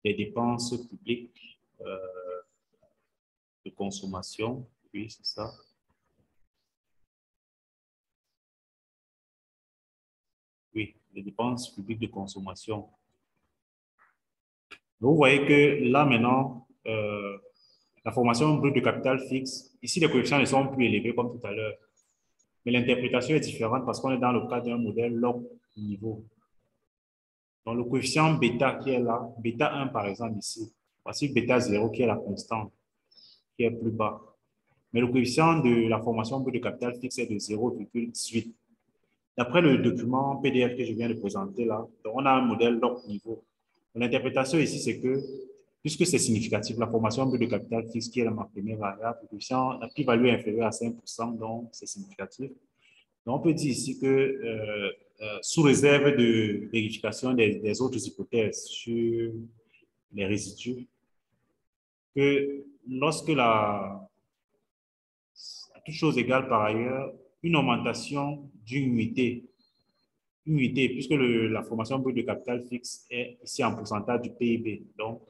dépenses publiques de consommation. Oui, c'est ça. Oui, les dépenses publiques de consommation. Vous voyez que là maintenant, la formation brute de capital fixe, ici les coefficients ne sont plus élevés comme tout à l'heure. Mais l'interprétation est différente parce qu'on est dans le cadre d'un modèle log niveau. Donc le coefficient bêta qui est là, bêta 1 par exemple ici, voici bêta 0 qui est la constante, qui est plus bas. Mais le coefficient de la formation brute de capital fixe est de 0,18. D'après le document PDF que je viens de présenter là, donc on a un modèle log niveau. L'interprétation ici, c'est que, puisque c'est significatif, la formation brute de capital fixe, qui est ma première variable, la plus-value est inférieure à 5%, donc c'est significatif. Donc on peut dire ici que, sous réserve de vérification des autres hypothèses sur les résidus, que lorsque à toute chose égale par ailleurs, une augmentation d'une unité, puisque la formation brute de capital fixe est ici en pourcentage du PIB. Donc,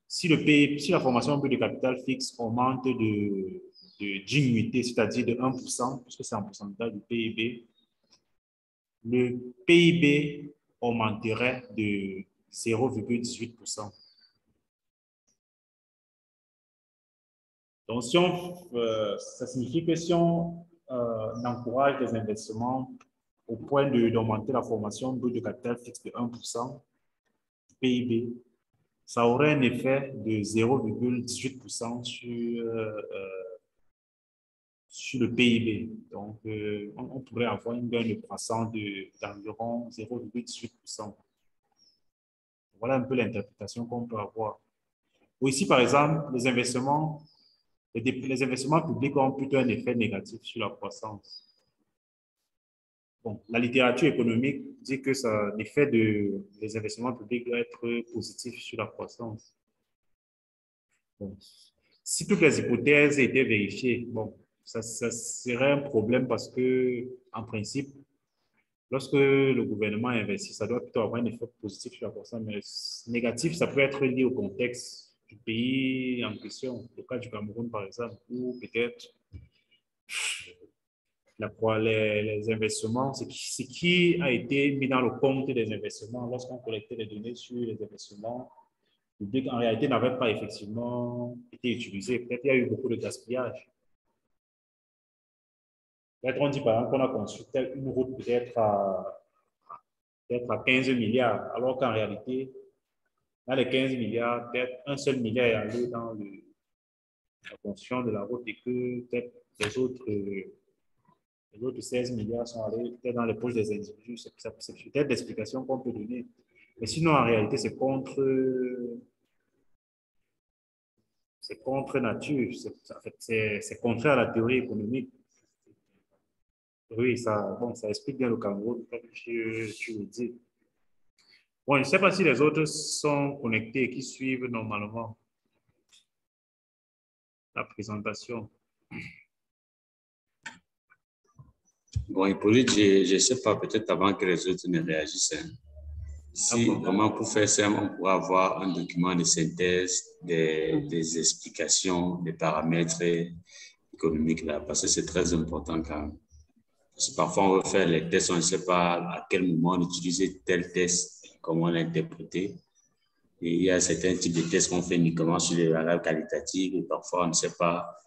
si la formation brute de capital fixe augmente d'une unité, c'est-à-dire de 1%, puisque c'est en pourcentage du PIB, le PIB augmenterait de 0,18%. Donc, ça signifie que si on encourage les investissements au point d'augmenter la formation brute de capital fixe de 1% du PIB, ça aurait un effet de 0,18% sur le PIB. Donc, on pourrait avoir une gain de croissance d'environ 0,18%. Voilà un peu l'interprétation qu'on peut avoir. Ou ici, par exemple, les investissements publics ont plutôt un effet négatif sur la croissance. Bon, la littérature économique dit que l'effet des investissements publics doit être positif sur la croissance. Bon, si toutes les hypothèses étaient vérifiées, bon, ça serait un problème parce que, en principe, lorsque le gouvernement investit, ça doit plutôt avoir un effet positif sur la croissance, mais négatif, ça peut être lié au contexte du pays en question, le cas du Cameroun par exemple, ou peut-être les investissements, ce qui a été mis dans le compte des investissements lorsqu'on collectait les données sur les investissements publics, en réalité, n'avait pas effectivement été utilisé. Peut-être qu'il y a eu beaucoup de gaspillage. Peut-être on dit par exemple qu'on a construit une route peut-être à 15 milliards, alors qu'en réalité, dans les 15 milliards, peut-être un seul milliard est allé dans la construction de la route et que peut-être les autres 16 milliards sont allés peut-être dans les poches des individus. C'est peut-être l'explication qu'on peut donner. Mais sinon, en réalité, c'est contre nature. C'est contraire à la théorie économique. Oui, ça explique bien le Cameroun, comme tu le dis. Bon, je ne sais pas si les autres sont connectés et qui suivent normalement la présentation.
Bon, Hippolyte, je ne sais pas, peut-être avant que les autres ne réagissent. Si vraiment pour faire ça, on pourrait avoir un document de synthèse des explications des paramètres économiques là, parce que c'est très important quand même. Parce que parfois, on veut faire les tests, on ne sait pas à quel moment on utilise tel test, comment l'interpréter. Et il y a certains types de tests qu'on fait uniquement sur les variables qualitatives et parfois, on ne sait pas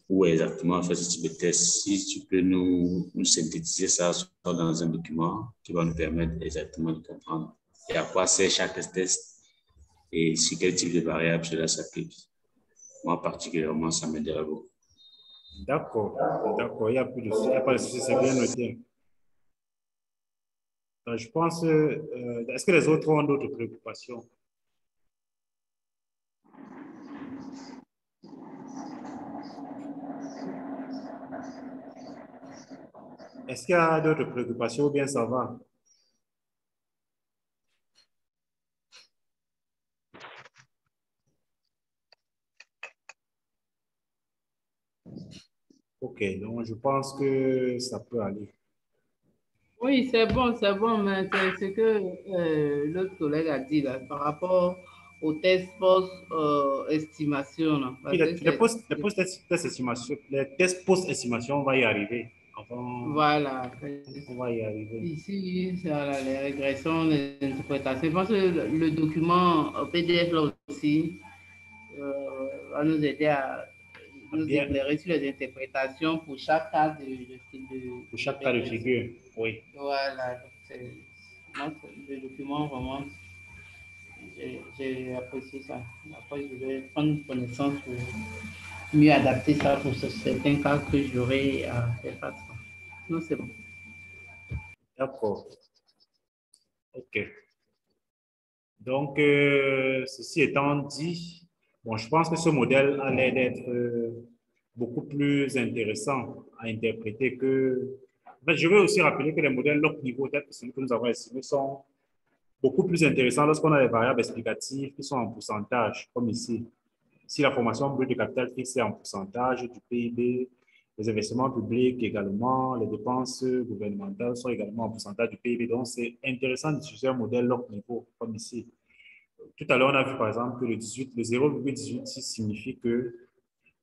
où exactement faire ce type de test. Si tu peux nous synthétiser ça dans un document qui va nous permettre exactement de comprendre et à quoi sert chaque test et sur quel type de variable cela s'applique. Moi, particulièrement, ça m'aiderait beaucoup.
D'accord, d'accord, il n'y a plus de souci, il n'y a pas de souci, c'est bien noté. Je pense, est-ce que les autres ont d'autres préoccupations? Est-ce qu'il y a d'autres préoccupations ou bien ça va? Ok, donc je pense que ça peut aller.
Oui, c'est bon, mais c'est ce que l'autre collègue a dit là, par rapport au test post-estimation.
Oui, les tests post-estimation, on va y arriver. Enfin,
Voilà.
on va y arriver.
Ici, c'est les régressions, les interprétations. Je pense que le document PDF là aussi va nous aider à nous
Bien,
éclairer sur les interprétations pour chaque cas
pour chaque cas de figure, oui.
Voilà, moi, le document, vraiment, j'ai apprécié ça. Après, je vais prendre connaissance pour mieux adapter ça pour certains cas que j'aurai à faire face. Non, c'est bon.
D'accord. OK. Donc, ceci étant dit, bon, je pense que ce modèle a l'air d'être beaucoup plus intéressant à interpréter que... En fait, je veux aussi rappeler que les modèles log niveau, tels que celui que nous avons estimés, sont beaucoup plus intéressants lorsqu'on a les variables explicatives qui sont en pourcentage, comme ici. Si la formation brute de capital fixe est en pourcentage du PIB, les investissements publics également, les dépenses gouvernementales sont également en pourcentage du PIB. Donc, c'est intéressant d'utiliser un modèle log niveau, comme ici. Tout à l'heure, on a vu par exemple que le 0,18 signifie que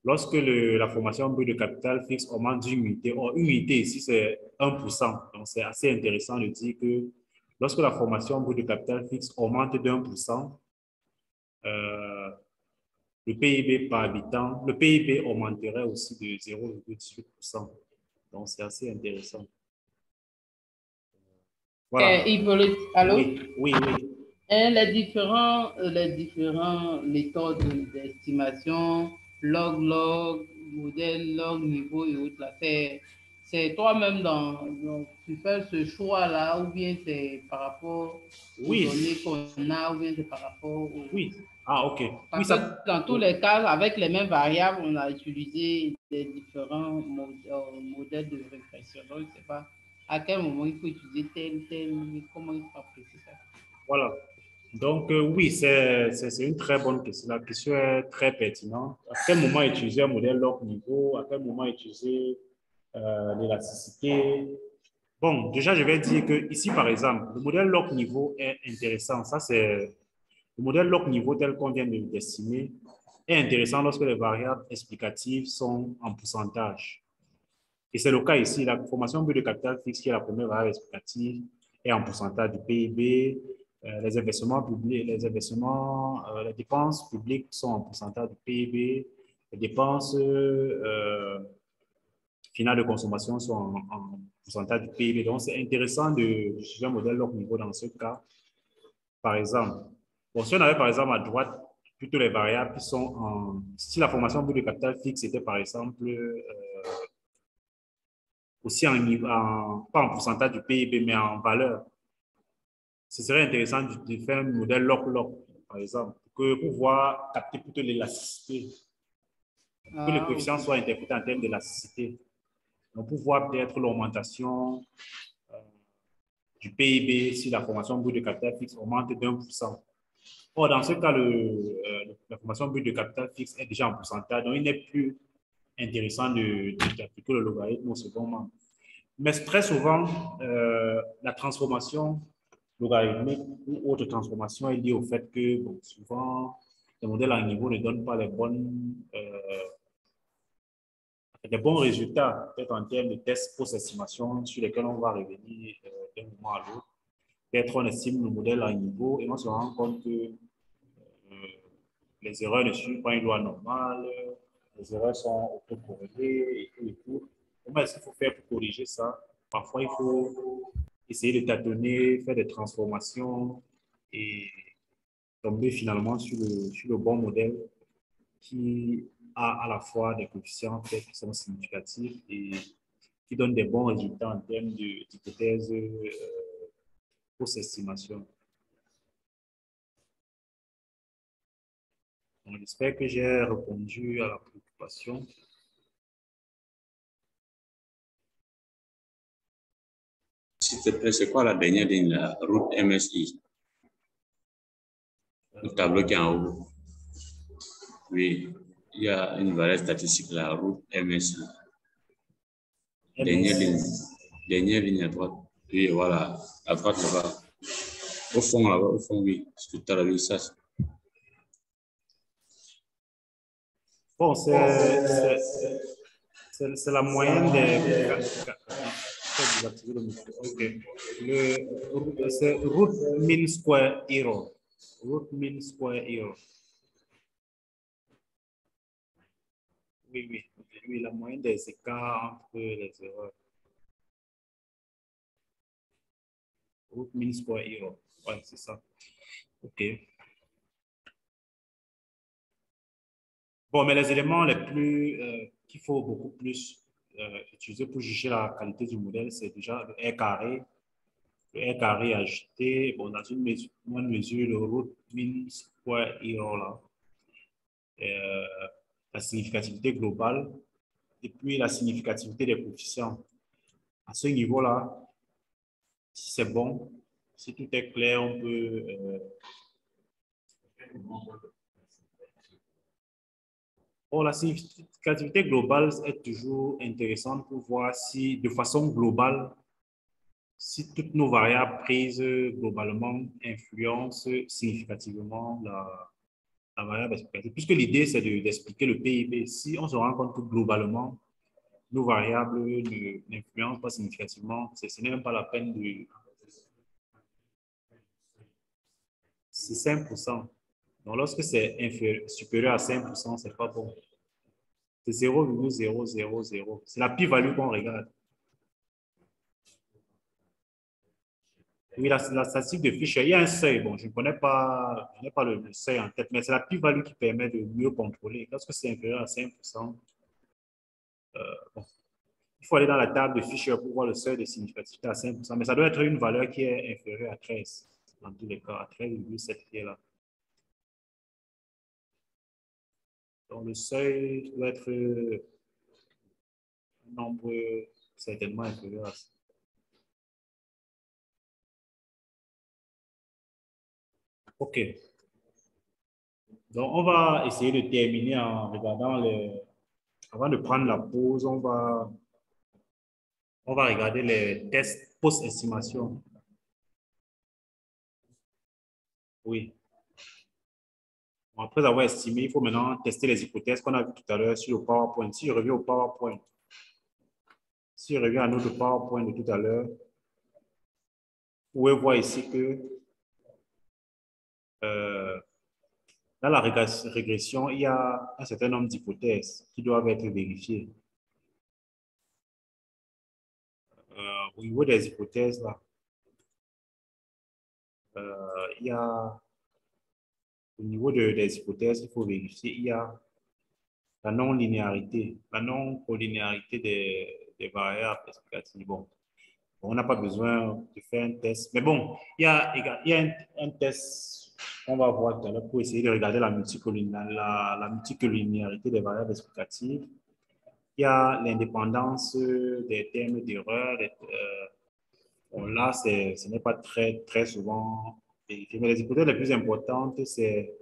lorsque la formation brute de capital fixe augmente d'une unité, or une unité ici c'est 1%. Donc c'est assez intéressant de dire que lorsque la formation brute de capital fixe augmente d'1%, le PIB par habitant, le PIB augmenterait aussi de 0,18%. Donc c'est assez intéressant. Voilà.
Hippolyte, allô?
Oui, oui, oui.
Et les différents méthodes d'estimation, log, modèle, log, niveau et autres, là, c'est toi-même tu fais ce choix-là, ou bien c'est par rapport aux
Oui,
données qu'on a, ou bien c'est par rapport
oui. Ah, OK. Oui,
Parce que
ça...
dans tous les cas, avec les mêmes variables, on a utilisé des différents modèles de régression. Donc, je ne sais pas à quel moment il faut utiliser comment il faut apprécier ça.
Voilà. Donc, oui, c'est une très bonne question. La question est très pertinente. À quel moment utiliser un modèle log niveau? À quel moment utiliser l'élasticité? Bon, déjà, je vais dire que ici, par exemple, le modèle log niveau est intéressant. Ça, c'est le modèle log niveau tel qu'on vient de l'estimer est intéressant lorsque les variables explicatives sont en pourcentage. Et c'est le cas ici. La formation brute de capital fixe, qui est la première variable explicative, est en pourcentage du PIB. Les investissements publics, les dépenses publiques sont en pourcentage du PIB. Les dépenses finales de consommation sont en pourcentage du PIB. Donc, c'est intéressant de suivre un modèle log niveau dans ce cas. Par exemple, bon, si on avait par exemple à droite plutôt les variables qui sont en... Si la formation brute de capital fixe était par exemple aussi pas en pourcentage du PIB, mais en valeur. Ce serait intéressant de faire un modèle log-log, par exemple, pour pouvoir capter plutôt l'élasticité, que les coefficients soient interprétés en termes d'élasticité. Donc, pour voir peut-être l'augmentation du PIB si la formation brute de capital fixe augmente d'1%. Or, dans ce cas, la formation brute de capital fixe est déjà en pourcentage, donc il n'est plus intéressant d'appliquer le logarithme au second membre. Mais très souvent, la transformation logarithmique ou autre transformation est liée au fait que bon, souvent, les modèles à niveau ne donnent pas les bons résultats, peut-être en termes de tests post-estimation sur lesquels on va revenir d'un moment à l'autre. Peut-être on estime le modèle à niveau et on se rend compte que les erreurs ne suivent pas une loi normale, les erreurs sont autocorrigées et tout. Comment est-ce qu'il faut faire pour corriger ça? Parfois, il faut essayer de tâtonner, faire des transformations et tomber finalement sur le bon modèle qui a à la fois des coefficients qui sont significatifs et qui donnent des bons résultats en termes d'hypothèses post-estimation. J'espère que j'ai répondu à la préoccupation.
S'il te plaît, c'est quoi la dernière ligne, la route MSI? Le tableau qui est en haut. Oui, il y a une valeur statistique, la route MSI. Dernière ligne à droite. Oui, voilà, à droite là-bas. Au fond, là-bas, au fond, oui. C'est tout à l'heure, ça.
Bon, c'est la moyenne des... Ok. C'est root mean square error. Root mean square error. Oui, oui. Oui, la moyenne des écarts entre les erreurs. Root mean square error. Ouais, c'est ça. OK. Bon, mais les éléments les plus qu'il faut beaucoup plus utiliser pour juger la qualité du modèle, c'est déjà le R carré. Le R carré ajouté, bon, dans une moindre mesure, le root mean square error là. La significativité globale et puis la significativité des coefficients. À ce niveau-là, si c'est bon, si tout est clair, on peut... la significativité globale est toujours intéressante pour voir si, de façon globale, si toutes nos variables prises globalement influencent significativement la variable explicative. Puisque l'idée, c'est d'expliquer le PIB. Si on se rend compte que globalement, nos variables n'influencent pas significativement, ce n'est même pas la peine de... C'est 5%. Donc, lorsque c'est supérieur à 5%, ce n'est pas bon. C'est 0,000. C'est la pi-value qu'on regarde. Oui, la statistique de Fisher, il y a un seuil. Bon, je n'ai pas le seuil en tête, mais c'est la pi-value qui permet de mieux contrôler. Lorsque c'est inférieur à 5%, bon, il faut aller dans la table de Fisher pour voir le seuil de significativité à 5%, mais ça doit être une valeur qui est inférieure à 13, dans tous les cas, à 13,7 qui est là. Donc, le seuil doit être un nombre certainement inférieur à ça. OK. Donc, on va essayer de terminer en regardant les... Avant de prendre la pause, on va regarder les tests post-estimation. Oui. Bon, après avoir estimé, il faut maintenant tester les hypothèses qu'on a vues tout à l'heure sur le PowerPoint. Si je reviens au PowerPoint, si je reviens à notre PowerPoint de tout à l'heure, vous pouvez voir ici que dans la régression, il y a un certain nombre d'hypothèses qui doivent être vérifiées. Au niveau des hypothèses, là, il y a, au niveau des hypothèses, il faut vérifier, il y a la non-linéarité, la non-collinéarité des variables explicatives. Bon, on n'a pas besoin de faire un test. Mais bon, il y a un test qu'on va voir tout à l'heure pour essayer de regarder la multicollinéarité des variables explicatives. Il y a l'indépendance des termes d'erreur. Bon, là, ce n'est pas très souvent vérifié. Mais les hypothèses les plus importantes, c'est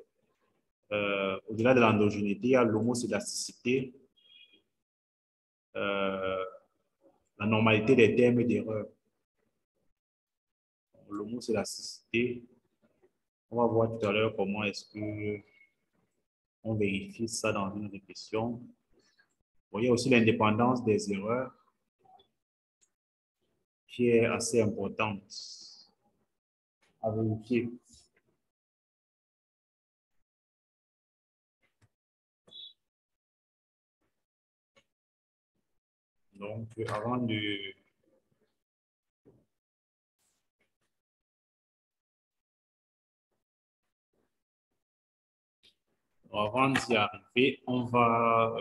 au-delà de l'endogénéité, il y a l'homoscédasticité, la normalité des termes d'erreur. L'homoscédasticité, on va voir tout à l'heure comment est-ce que on vérifie ça dans une régression. Bon, il y a aussi l'indépendance des erreurs qui est assez importante à vérifier. Donc, avant de... Avant d'y arriver, on va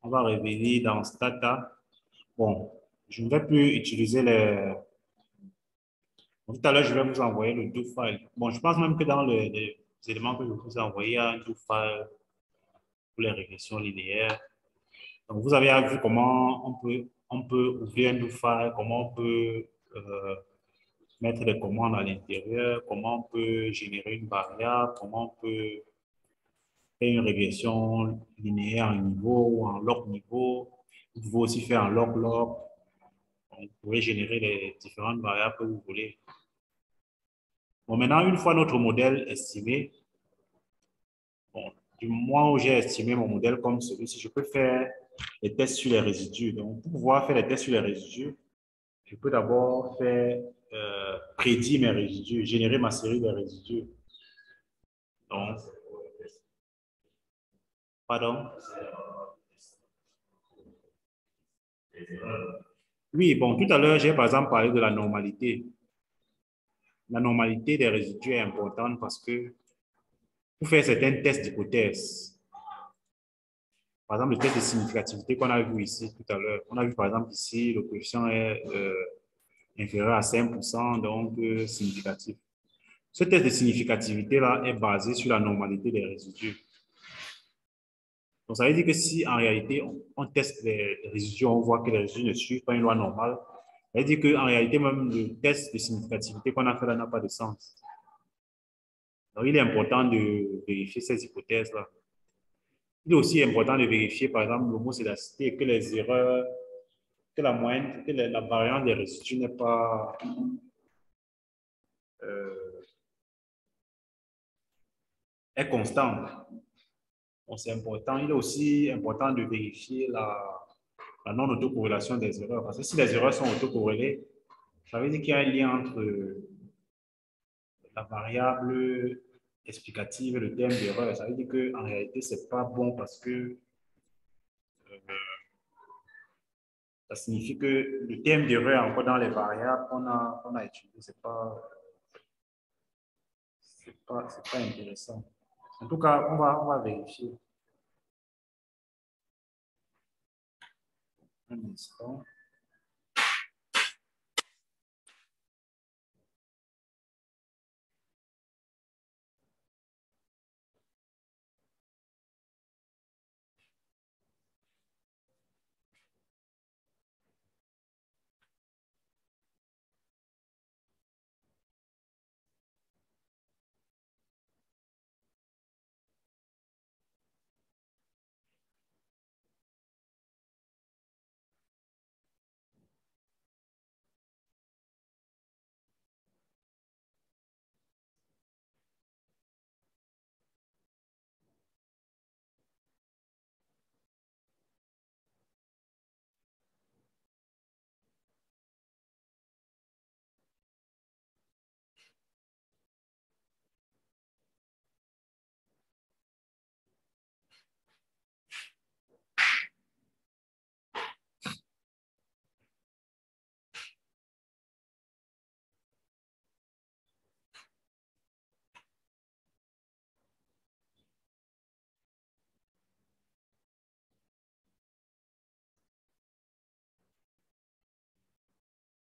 revenir dans Stata. Bon, je ne vais plus utiliser les... Tout à l'heure, je vais vous envoyer le do file. Bon, je pense même que dans les éléments que je vous ai envoyés, il y a un do file pour les régressions linéaires. Donc, vous avez vu comment on peut ouvrir un do file, comment on peut mettre des commandes à l'intérieur, comment on peut générer une variable, comment on peut faire une régression linéaire en niveau ou en log niveau. Vous pouvez aussi faire en log-log. Vous pouvez générer les différentes variables que vous voulez. Bon, maintenant, une fois notre modèle estimé, bon, du moment où j'ai estimé mon modèle comme celui-ci, je peux faire les tests sur les résidus. Donc, pour pouvoir faire les tests sur les résidus, je peux d'abord faire prédire mes résidus, générer ma série de résidus. Donc, pardon? Oui, bon, tout à l'heure, j'ai par exemple parlé de la normalité. La normalité des résidus est importante parce que pour faire certains tests d'hypothèse, par exemple, le test de significativité qu'on a vu ici tout à l'heure, on a vu par exemple ici, le coefficient est inférieur à 5%, donc significatif. Ce test de significativité-là est basé sur la normalité des résidus. Donc, ça veut dire que si en réalité, on teste les résidus, on voit que les résidus ne suivent pas une loi normale, ça veut dire qu'en réalité, même le test de significativité qu'on a fait là n'a pas de sens. Donc, il est important de vérifier ces hypothèses-là. Il est aussi important de vérifier, par exemple, l'homocédacité, que les erreurs, que la moyenne, que la variance des résidus n'est pas est constante. C'est important. Il est aussi important de vérifier la non-autocorrélation des erreurs. Parce que si les erreurs sont autocorrélées, ça veut dire qu'il y a un lien entre la variable explicative et le terme d'erreur. Ça veut dire qu'en réalité, ce n'est pas bon parce que ça signifie que le terme d'erreur encore dans les variables qu'on a utilisé, ce n'est pas intéressant. En tout cas, on va vérifier. Un instant.